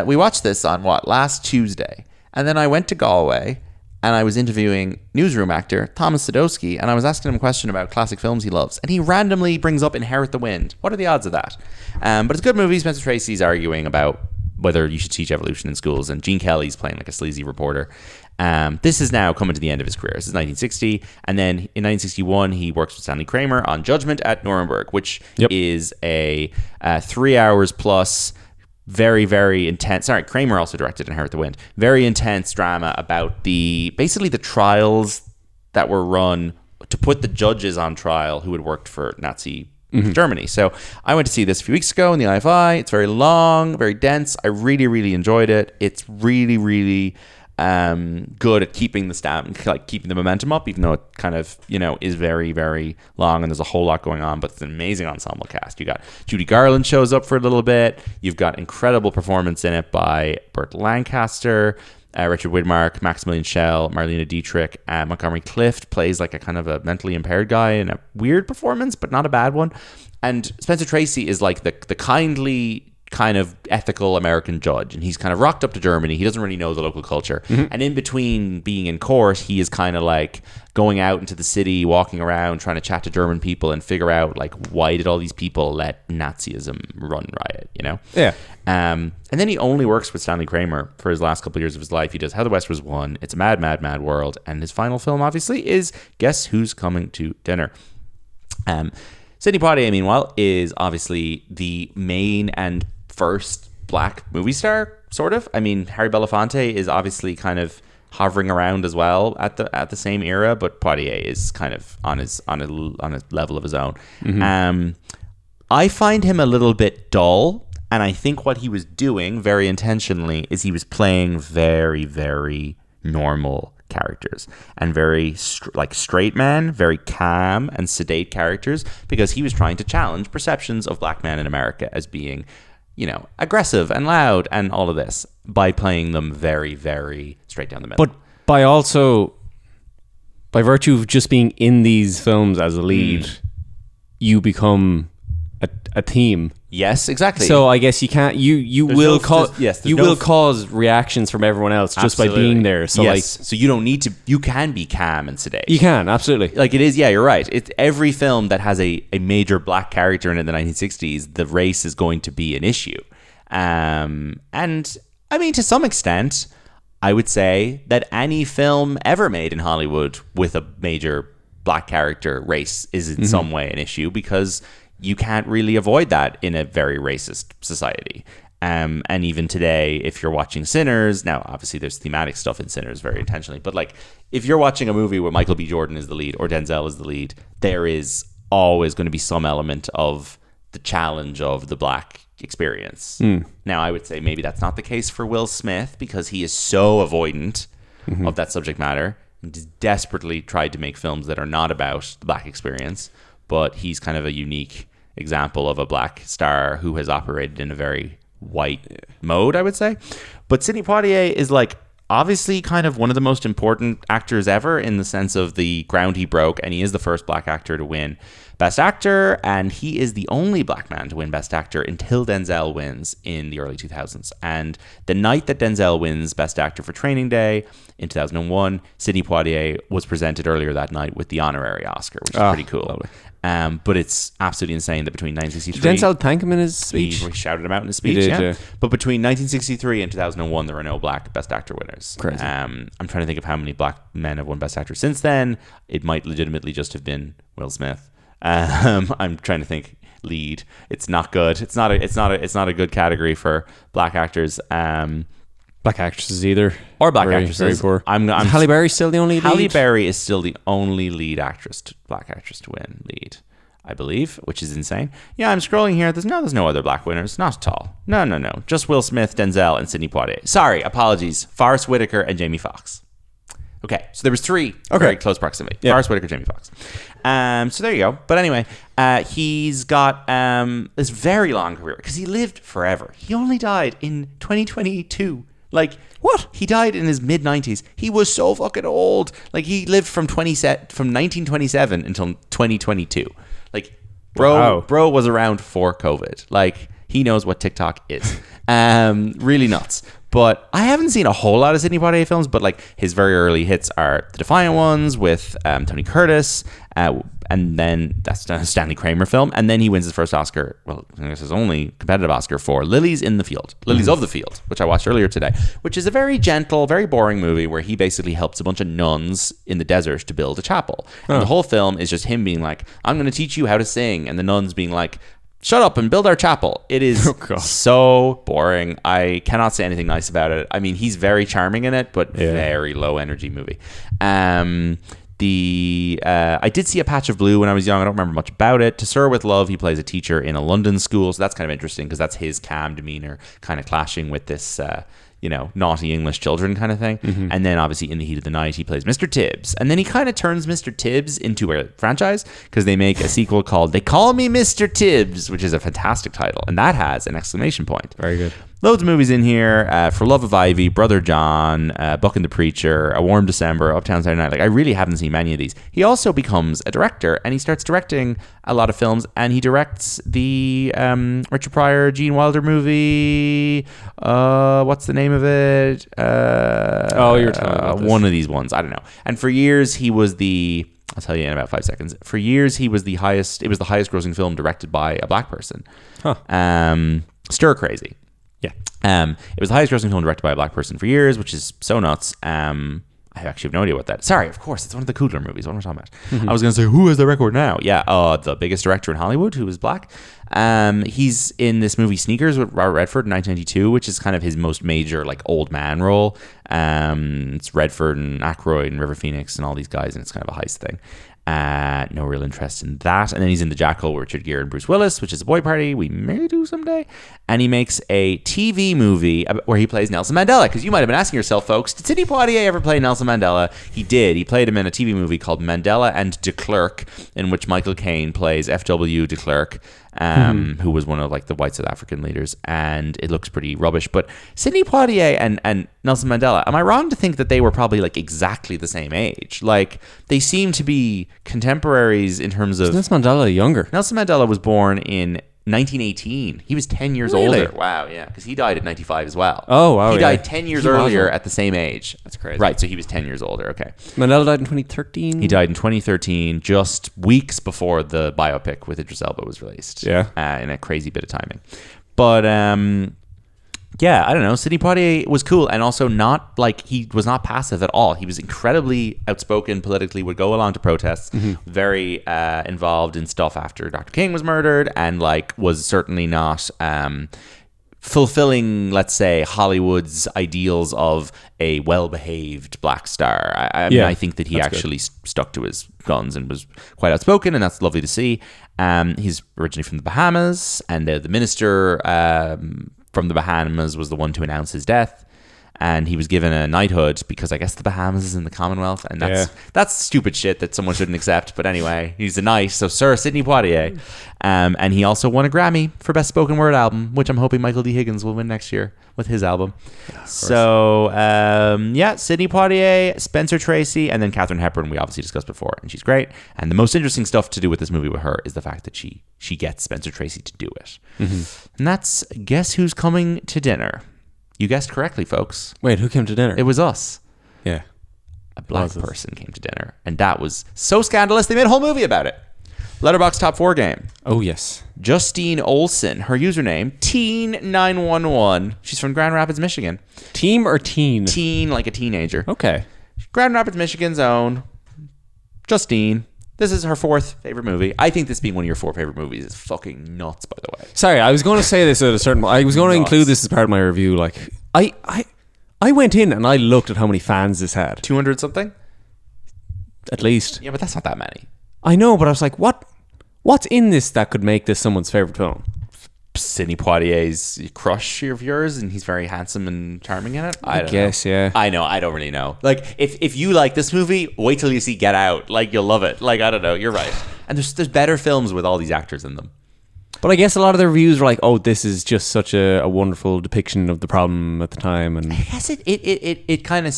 We watched this on last Tuesday, and then I went to Galway and I was interviewing newsroom actor Thomas Sadowski, and I was asking him a question about classic films he loves, and he randomly brings up Inherit the Wind. What are the odds of that? But it's a good movie. Spencer Tracy's arguing about whether you should teach evolution in schools, and Gene Kelly's playing like a sleazy reporter. This is now coming to the end of his career. This is 1960. And then in 1961, he works with Stanley Kramer on Judgment at Nuremberg, which is a 3 hours plus very, very intense. Sorry, Kramer also directed Inherit the Wind. Very intense drama about basically the trials that were run to put the judges on trial who had worked for Nazi Germany. So I went to see this a few weeks ago in the IFI. It's very long, very dense. I really, really enjoyed it. It's really, really good at keeping the stamp, like keeping the momentum up, even though it kind of, is very, very long and there's a whole lot going on, but it's an amazing ensemble cast. You got Judy Garland shows up for a little bit. You've got incredible performance in it by Burt Lancaster, Richard Widmark, Maximilian Schell, Marlene Dietrich, Montgomery Clift plays like a kind of a mentally impaired guy in a weird performance, but not a bad one. And Spencer Tracy is like the kindly, kind of ethical American judge, and he's kind of rocked up to Germany. He doesn't really know the local culture, and in between being in court, he is kind of like going out into the city, walking around, trying to chat to German people and figure out like why did all these people let Nazism run riot, and then he only works with Stanley Kramer for his last couple of years of his life. He does How the West Was Won. It's a mad, mad, mad world, and his final film obviously is Guess Who's Coming to Dinner. Sidney Poitier, meanwhile, is obviously the main and first black movie star, sort of. I mean, Harry Belafonte is obviously kind of hovering around as well at the same era, but Poitier is kind of on a level of his own. I find him a little bit dull, and I think what he was doing very intentionally is he was playing very, very normal characters and very straight man, very calm and sedate characters, because he was trying to challenge perceptions of black men in America as being aggressive and loud and all of this by playing them very, very straight down the middle. But by virtue of just being in these films as a lead, you become a theme. Yes, exactly. So I guess you can't. You will cause reactions from everyone else just by being there. So so you don't need to. You can be calm and sedate. You can, absolutely. Like it is. Yeah, you're right. It's every film that has a major black character in it in the 1960s. The race is going to be an issue, and I mean to some extent, I would say that any film ever made in Hollywood with a major black character, race is in some way an issue, because you can't really avoid that in a very racist society. And even today, if you're watching Sinners, now obviously there's thematic stuff in Sinners very intentionally, but like if you're watching a movie where Michael B. Jordan is the lead or Denzel is the lead, there is always going to be some element of the challenge of the black experience. Now, I would say maybe that's not the case for Will Smith, because he is so avoidant of that subject matter and has desperately tried to make films that are not about the black experience, but he's kind of a unique example of a black star who has operated in a very white mode, I would say. But Sidney Poitier is like obviously kind of one of the most important actors ever, in the sense of the ground he broke, and he is the first black actor to win Best Actor, and he is the only black man to win Best Actor until Denzel wins in the early 2000s. And the night that Denzel wins Best Actor for Training Day in 2001, Sidney Poitier was presented earlier that night with the honorary Oscar, which is pretty cool. Lovely. But it's absolutely insane that between 1963... Did Denzel thank him in his speech? He shouted him out in his speech, He did, yeah. But between 1963 and 2001, there were no black Best Actor winners. Crazy. I'm trying to think of how many black men have won Best Actor since then. It might legitimately just have been Will Smith. I'm trying to think. Lead. It's not good. It's not a good category for black actors. Black actresses either, or black actresses. Very poor. I'm Halle Berry still the only lead? Halle Berry is still the only lead actress, black actress to win lead, I believe, which is insane. Yeah, I'm scrolling here. There's no other black winners. Not at all. No. Just Will Smith, Denzel, and Sidney Poitier. Sorry, apologies. Forrest Whitaker and Jamie Foxx. Okay, so there was three very close proximity. Yeah. Forrest Whitaker, Jamie Foxx. So there you go. But anyway, he's got this very long career because he lived forever. He only died in 2022. Like, what? He died in his mid-90s. He was so fucking old. Like, he lived from 1927 until 2022. Like, bro was around for COVID. Like, he knows what TikTok is. Really nuts. But I haven't seen a whole lot of Sidney Poitier films, but like his very early hits are The Defiant Ones with Tony Curtis, and then that's a Stanley Kramer film, and then he wins his first Oscar, well, I guess his only competitive Oscar, for Lilies of the Field, which I watched earlier today, which is a very gentle, very boring movie where he basically helps a bunch of nuns in the desert to build a chapel. And the whole film is just him being like, I'm going to teach you how to sing, and the nuns being like, shut up and build our chapel. It is so boring. I cannot say anything nice about it. I mean, he's very charming in it, but very low energy movie. I did see A Patch of Blue when I was young. I don't remember much about it. To Sir With Love, he plays a teacher in a London school, so that's kind of interesting because that's his calm demeanor kind of clashing with this naughty English children kind of thing. And then obviously In the Heat of the Night, he plays Mr. Tibbs. And then he kind of turns Mr. Tibbs into a franchise because they make a sequel called They Call Me Mr. Tibbs, which is a fantastic title. And that has an exclamation point. Very good. Loads of movies in here. For Love of Ivy, Brother John, Buck and the Preacher, A Warm December, Uptown Saturday Night. Like, I really haven't seen many of these. He also becomes a director, and he starts directing a lot of films, and he directs the Richard Pryor, Gene Wilder movie. What's the name of it? You were telling me about this. One of these ones. I don't know. And for years, he was I'll tell you in about 5 seconds. For years, it was the highest grossing film directed by a black person. Stir Crazy. Yeah. It was the highest grossing film directed by a black person for years, which is so nuts. I actually have no idea what that is. Sorry, of course, it's one of the Coogler movies. What am I talking about? I was going to say, who has the record now? Yeah, the biggest director in Hollywood who is black. He's in this movie Sneakers with Robert Redford in 1992, which is kind of his most major like old man role. It's Redford and Aykroyd and River Phoenix and all these guys, and it's kind of a heist thing. No real interest in that. And then he's in The Jackal with Richard Gere and Bruce Willis, which is a boy party we may do someday. And he makes a TV movie where he plays Nelson Mandela. Because you might have been asking yourself, folks, did Sidney Poitier ever play Nelson Mandela? He did. He played him in a TV movie called Mandela and de Klerk, in which Michael Caine plays F.W. de Klerk, who was one of like the white South African leaders. And it looks pretty rubbish. But Sidney Poitier and Nelson Mandela, am I wrong to think that they were probably like exactly the same age? Like, they seem to be contemporaries in terms of... Nelson Mandela younger? Nelson Mandela was born in 1918. He was 10 years older. Wow, yeah, because he died at 95 as well. Oh, wow. He died 10 years earlier at the same age. That's crazy. Right, so he was 10 years older. Okay. Mandela died in 2013? He died in 2013, just weeks before the biopic with Idris Elba was released. Yeah. In a crazy bit of timing. But, yeah, I don't know. Sidney Poitier was cool, and also not like he was not passive at all. He was incredibly outspoken politically, would go along to protests, very involved in stuff after Dr. King was murdered, and like was certainly not fulfilling, let's say, Hollywood's ideals of a well-behaved black star. I mean, I think that he actually stuck to his guns and was quite outspoken, and that's lovely to see. He's originally from the Bahamas, and the minister from the Bahamas was the one to announce his death, and he was given a knighthood because I guess the Bahamas is in the Commonwealth, and that's stupid shit that someone shouldn't accept. But anyway, he's a knight, so Sir Sidney Poitier, and he also won a Grammy for Best Spoken Word Album, which I'm hoping Michael D. Higgins will win next year with his album. So Sidney Poitier, Spencer Tracy, and then Katharine Hepburn we obviously discussed before, and she's great. And the most interesting stuff to do with this movie with her is the fact that she gets Spencer Tracy to do it. And that's Guess Who's Coming to Dinner. You guessed correctly, folks. Wait, who came to dinner? It was us. Yeah. A black person came to dinner, and that was so scandalous they made a whole movie about it. Letterboxd Top 4 game. Oh, yes. Justine Olson, her username, Teen911. She's from Grand Rapids, Michigan. Team or teen? Teen, like a teenager. Okay. Grand Rapids, Michigan's own Justine. This is her 4th favorite movie. I think this being one of your 4 favorite movies is fucking nuts, by the way. Sorry, I was going to say this at a certain... I was going to include this as part of my review. Like, I went in and I looked at how many fans this had. 200 something? At least. Yeah, but that's not that many. I know, but I was like, what's in this that could make this someone's favorite film? Sidney Poitier's crush of yours, and he's very handsome and charming in it. I guess, yeah. I know. I don't really know. Like, if you like this movie, wait till you see Get Out. Like, you'll love it. Like, I don't know. You're right. And there's better films with all these actors in them. But I guess a lot of the reviews were like, "Oh, this is just such a wonderful depiction of the problem at the time." And I guess it kind of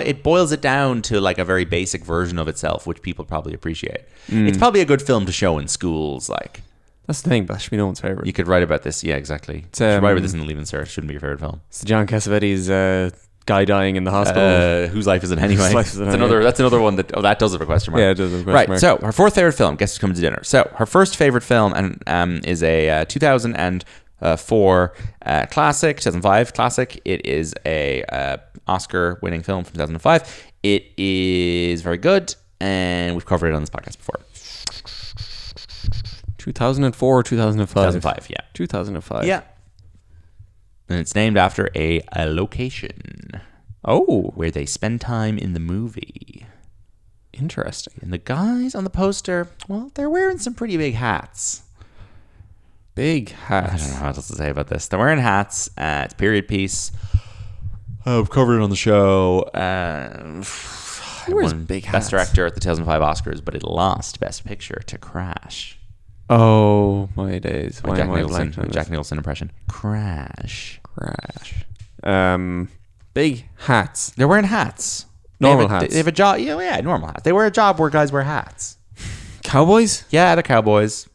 it boils it down to like a very basic version of itself, which people probably appreciate. It's probably a good film to show in schools, like. That's the thing, but that should be no one's favorite. You could write about this. Yeah, exactly. You should write about this in the Leave Insert. Shouldn't be your favorite film. It's John Cassavetes' guy dying in the hospital. Whose life is it anyway? That's another one that does have a question mark. Yeah, it does have a question mark. So her fourth favorite film. Guess who's coming to dinner? So her first favorite film is a 2004 classic, 2005 classic. It is a Oscar-winning film from 2005. It is very good, and we've covered it on this podcast before. 2004 or 2005? 2005, yeah. 2005. Yeah. And it's named after a location. Oh. Where they spend time in the movie. Interesting. And the guys on the poster, well, they're wearing some pretty big hats. Big hats. I don't know what else to say about this. They're wearing hats. It's a period piece. I've covered it on the show. Who wears big hats? Best Director at the 2005 Oscars, but it lost Best Picture to Crash. Oh, my days. Jack Nicholson impression. Crash. Big hats. They're wearing hats. Normal hats. They have a job. Yeah, normal hats. They wear a job where guys wear hats. Cowboys? Yeah, they're cowboys.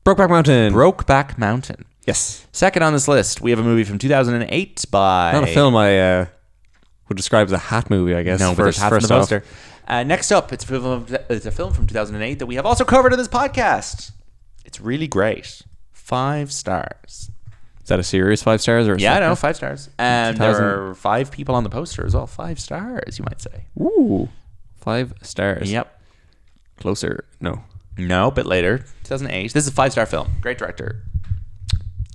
Brokeback Mountain. Yes. Second on this list, we have a movie from 2008 by... Not a film I would describe as a hat movie, I guess. No, but there's hats on the poster. Next up, it's a film from 2008 that we have also covered in this podcast. It's really great. 5 stars. Is that a serious 5 stars? Or yeah, no, 5 stars. And there are 5 people on the poster as well. 5 stars, you might say. Ooh. 5 stars. Yep. Closer. No, a bit later. 2008. This is a 5-star film. Great director.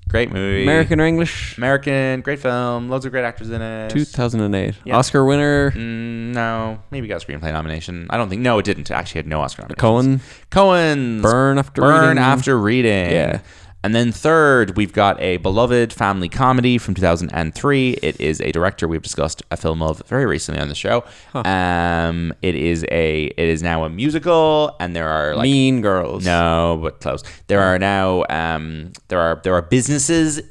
Great movie. American or English? American. Great film. Loads of great actors in it. 2008. Yep. Oscar winner? No. Maybe got a screenplay nomination. I don't think. No, it didn't. It actually had no Oscar nominations. Cohen's Burn After Reading. Yeah. And then third, we've got a beloved family comedy from 2003. It is a director we've discussed a film of very recently on the show. Huh. It is now a musical, and there are like Mean Girls. No, but close. There are now there are businesses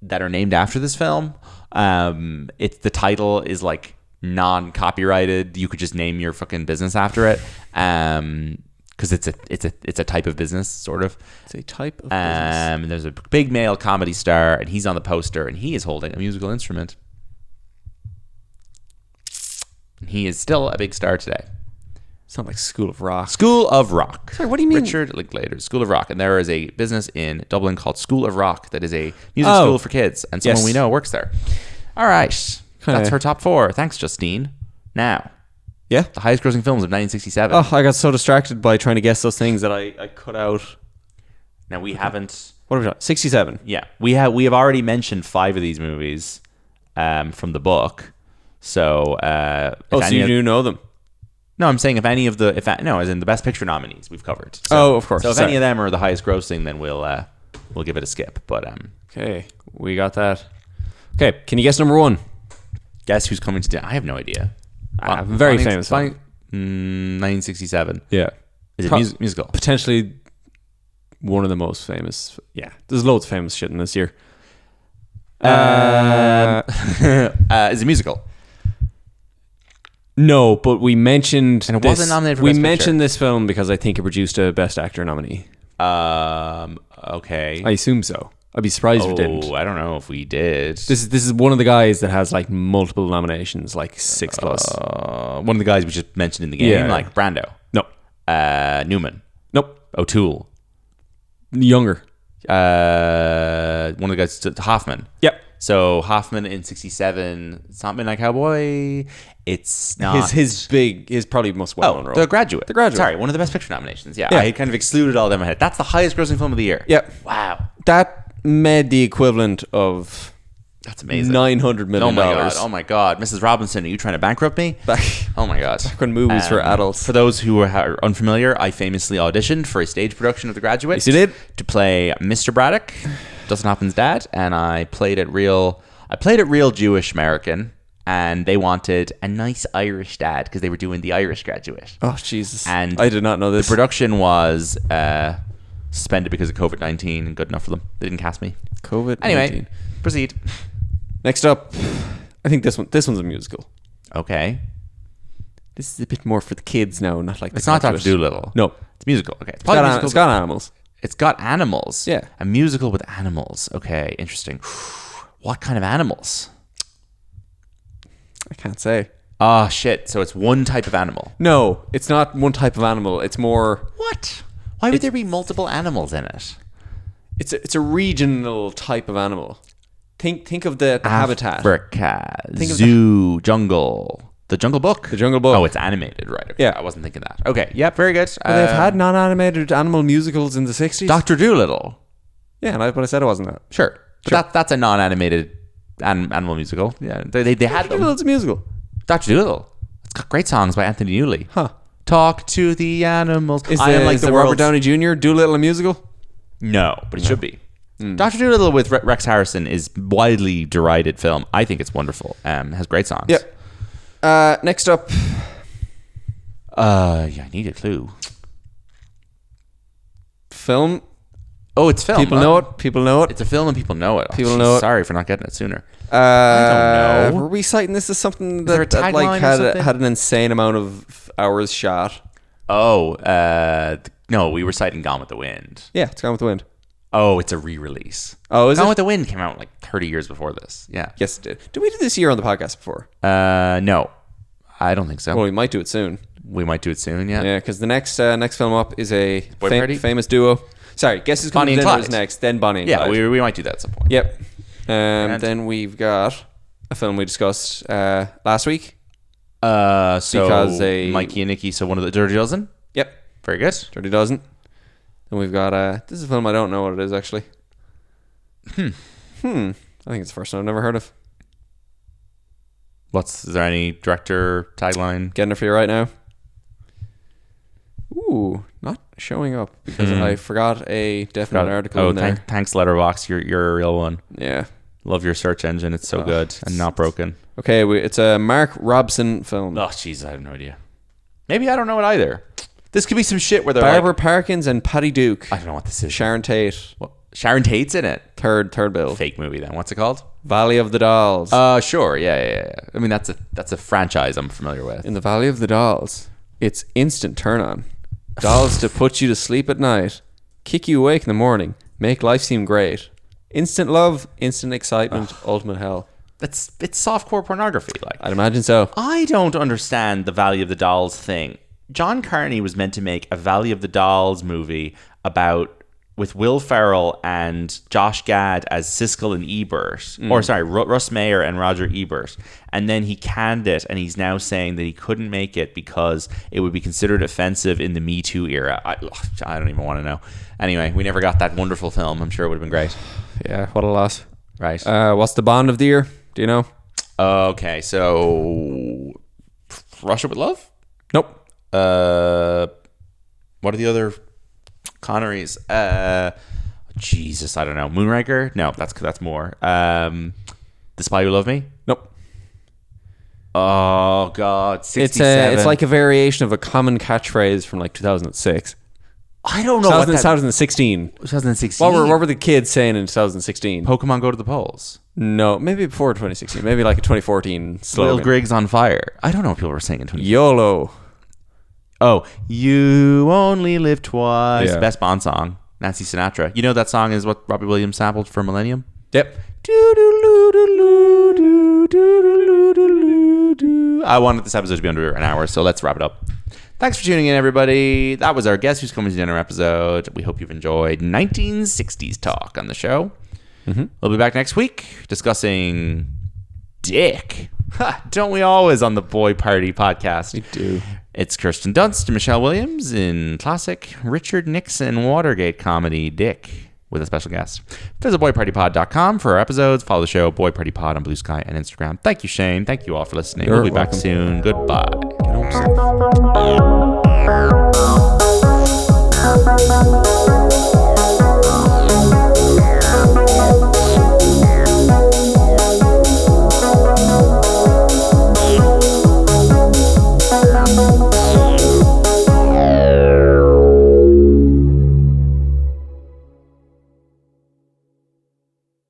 that are named after this film. The title is like non-copyrighted. You could just name your fucking business after it. Because it's a type of business, sort of. It's a type of business. There's a big male comedy star, and he's on the poster, and he is holding a musical instrument. And he is still a big star today. It's not like School of Rock. School of Rock. Sorry, what do you mean? Richard Linklater, School of Rock. And there is a business in Dublin called School of Rock that is a music school for kids, and someone we know works there. All right. That's her top 4. Thanks, Justine. Now... Yeah. The highest grossing films of 1967. Oh, I got so distracted by trying to guess those things that I cut out. Now we haven't... What have we done? 67. Yeah. We have already mentioned 5 of these movies from the book. So... so you do know them? No, I'm saying if any of the... as in the Best Picture nominees we've covered. So, of course. So if any of them are the highest grossing, then we'll give it a skip. But okay. We got that. Okay. Can you guess number 1? Guess who's coming to dinner? I have no idea. Very famous film. 1967. Yeah. Is it musical? Potentially one of the most famous. Yeah. There's loads of famous shit in this year. Is it musical? No, but we mentioned and it wasn't nominated for Best Picture. We mentioned this film because I think it produced a Best Actor nominee. Okay. I assume so. I'd be surprised if it didn't. I don't know if we did. This is one of the guys that has like multiple nominations, like 6 plus. One of the guys we just mentioned in the game, like Brando. No. Newman. Nope. O'Toole. Younger. One of the guys, Hoffman. Yep. So Hoffman in 67. It's not Midnight Cowboy. It's not his probably most well-known role. The Graduate. Sorry, one of the Best Picture nominations. Yeah. I kind of excluded all of them ahead. That's the highest grossing film of the year. Yep. Wow. That made the equivalent of that's amazing. $900 million. Oh my god, Mrs. Robinson, are you trying to bankrupt me? Oh my god. Back when movies were adults. For those who are unfamiliar, I famously auditioned for a stage production of The Graduate. Yes, you did. To play Mr. Braddock, Dustin Hoffman's dad, and I played it real Jewish American, and they wanted a nice Irish dad because they were doing The Irish Graduate. Oh Jesus! And I did not know this. The production was suspended because of COVID-19, and good enough for them. They didn't cast me. COVID-19. Anyway, proceed. Next up, I think this one's a musical. Okay. This is a bit more for the kids now, not like it's not Dr. Dolittle. No, it's musical. Okay, it's got animals. It's got animals. Yeah. A musical with animals. Okay, interesting. What kind of animals? I can't say. Oh, shit. So it's one type of animal. No, it's not one type of animal. It's more... What? Why would there be multiple animals in it? It's a regional type of animal. Think of the habitat. Africa. Zoo. Jungle. The Jungle Book? The Jungle Book. Oh, it's animated, right. Okay. Yeah. I wasn't thinking that. Okay, yep, very good. Well, they've had non-animated animal musicals in the 60s. Dr. Dolittle. Yeah, but I said it wasn't that. Sure. But that's a non-animated animal musical. Yeah, they had Dr. them. Dolittle's a musical. Dr. Dolittle. It's got great songs by Anthony Newley. Huh. Talk to the animals. Is the Robert Downey Jr. Dolittle a musical? No, but it should be. Dr. Dolittle with Rex Harrison is widely derided film. I think it's wonderful. Has great songs. Yep. Next up. I need a clue. Film. Oh, it's film. People know it. People know it. It's a film and people know it. People know it. Sorry for not getting it sooner. I don't know. Were we citing this as something there a that tagline or had an insane amount of hours shot? Oh, no, we were citing Gone with the Wind. Yeah, it's Gone with the Wind. Oh, it's a re-release. Oh, is it? Gone with the Wind came out like 30 years before this. Yeah. Yes, it did. Did we do this year on the podcast before? No, I don't think so. Well, we might do it soon. We might do it soon, yeah. Yeah, because the next film up is a Party? famous duo. Sorry, guess who's coming to dinner is next, then Bonnie and Clyde. Yeah, we might do that at some point. Yep. Then we've got a film we discussed last week. Because Mikey and Nikki, so one of the Dirty Dozen? Yep. Very good. Dirty Dozen. Then we've got this is a film I don't know what it is actually. I think it's the first one I've never heard of. Is there any director tagline? Getting it for you right now. Ooh, not showing up because I forgot a definite article in there. Thanks Letterboxd, you're a real one. Yeah. Love your search engine. It's so good and not broken. Okay, it's a Mark Robson film. Oh, jeez, I have no idea. Maybe I don't know it either. This could be some shit where they're Barbara Parkins and Patty Duke. I don't know what this is. Sharon Tate. What? Sharon Tate's in it. Third bill. Fake movie then. What's it called? Valley of the Dolls. Sure. Yeah. I mean, that's a franchise I'm familiar with. In the Valley of the Dolls, it's instant turn on. Dolls to put you to sleep at night, kick you awake in the morning, make life seem great. Instant love, instant excitement, ultimate hell. It's softcore pornography. I'd imagine so. I don't understand the Valley of the Dolls thing. John Carney was meant to make a Valley of the Dolls movie with Will Ferrell and Josh Gad as Siskel and Ebert, Russ Meyer and Roger Ebert, and then he canned it, and he's now saying that he couldn't make it because it would be considered offensive in the Me Too era. I don't even want to know. Anyway, we never got that wonderful film. I'm sure it would have been great. Yeah, what a loss. Right. What's the Bond of the year? Do you know? Okay, so Russia with Love? Nope. What are the other Connerys? Jesus, I don't know. Moonraker? No, that's more. The Spy Who Loved Me? Nope. Oh God, 67. It's like a variation of a common catchphrase from like 2006. I don't know. 2016. 2016. What were the kids saying in 2016? Pokemon Go to the Polls. No, maybe before 2016. Maybe like a 2014 slogan. Will Griggs on Fire. I don't know what people were saying in 2016. YOLO. Oh, You Only Live Twice. Yeah. Best Bond song. Nancy Sinatra. You know that song is what Robbie Williams sampled for Millennium? Yep. I wanted this episode to be under an hour, so let's wrap it up. Thanks for tuning in, everybody. That was our Guess Who's Coming to Dinner episode. We hope you've enjoyed 1960s talk on the show. We'll be back next week discussing Dick. Don't we always on the Boy Party podcast? We do. It's Kirsten Dunst and Michelle Williams in classic Richard Nixon Watergate comedy Dick with a special guest. Visit boypartypod.com for our episodes. Follow the show Boy Party Pod on Blue Sky and Instagram. Thank you, Shane. Thank you all for listening. We'll be back soon. Goodbye. Get home safe.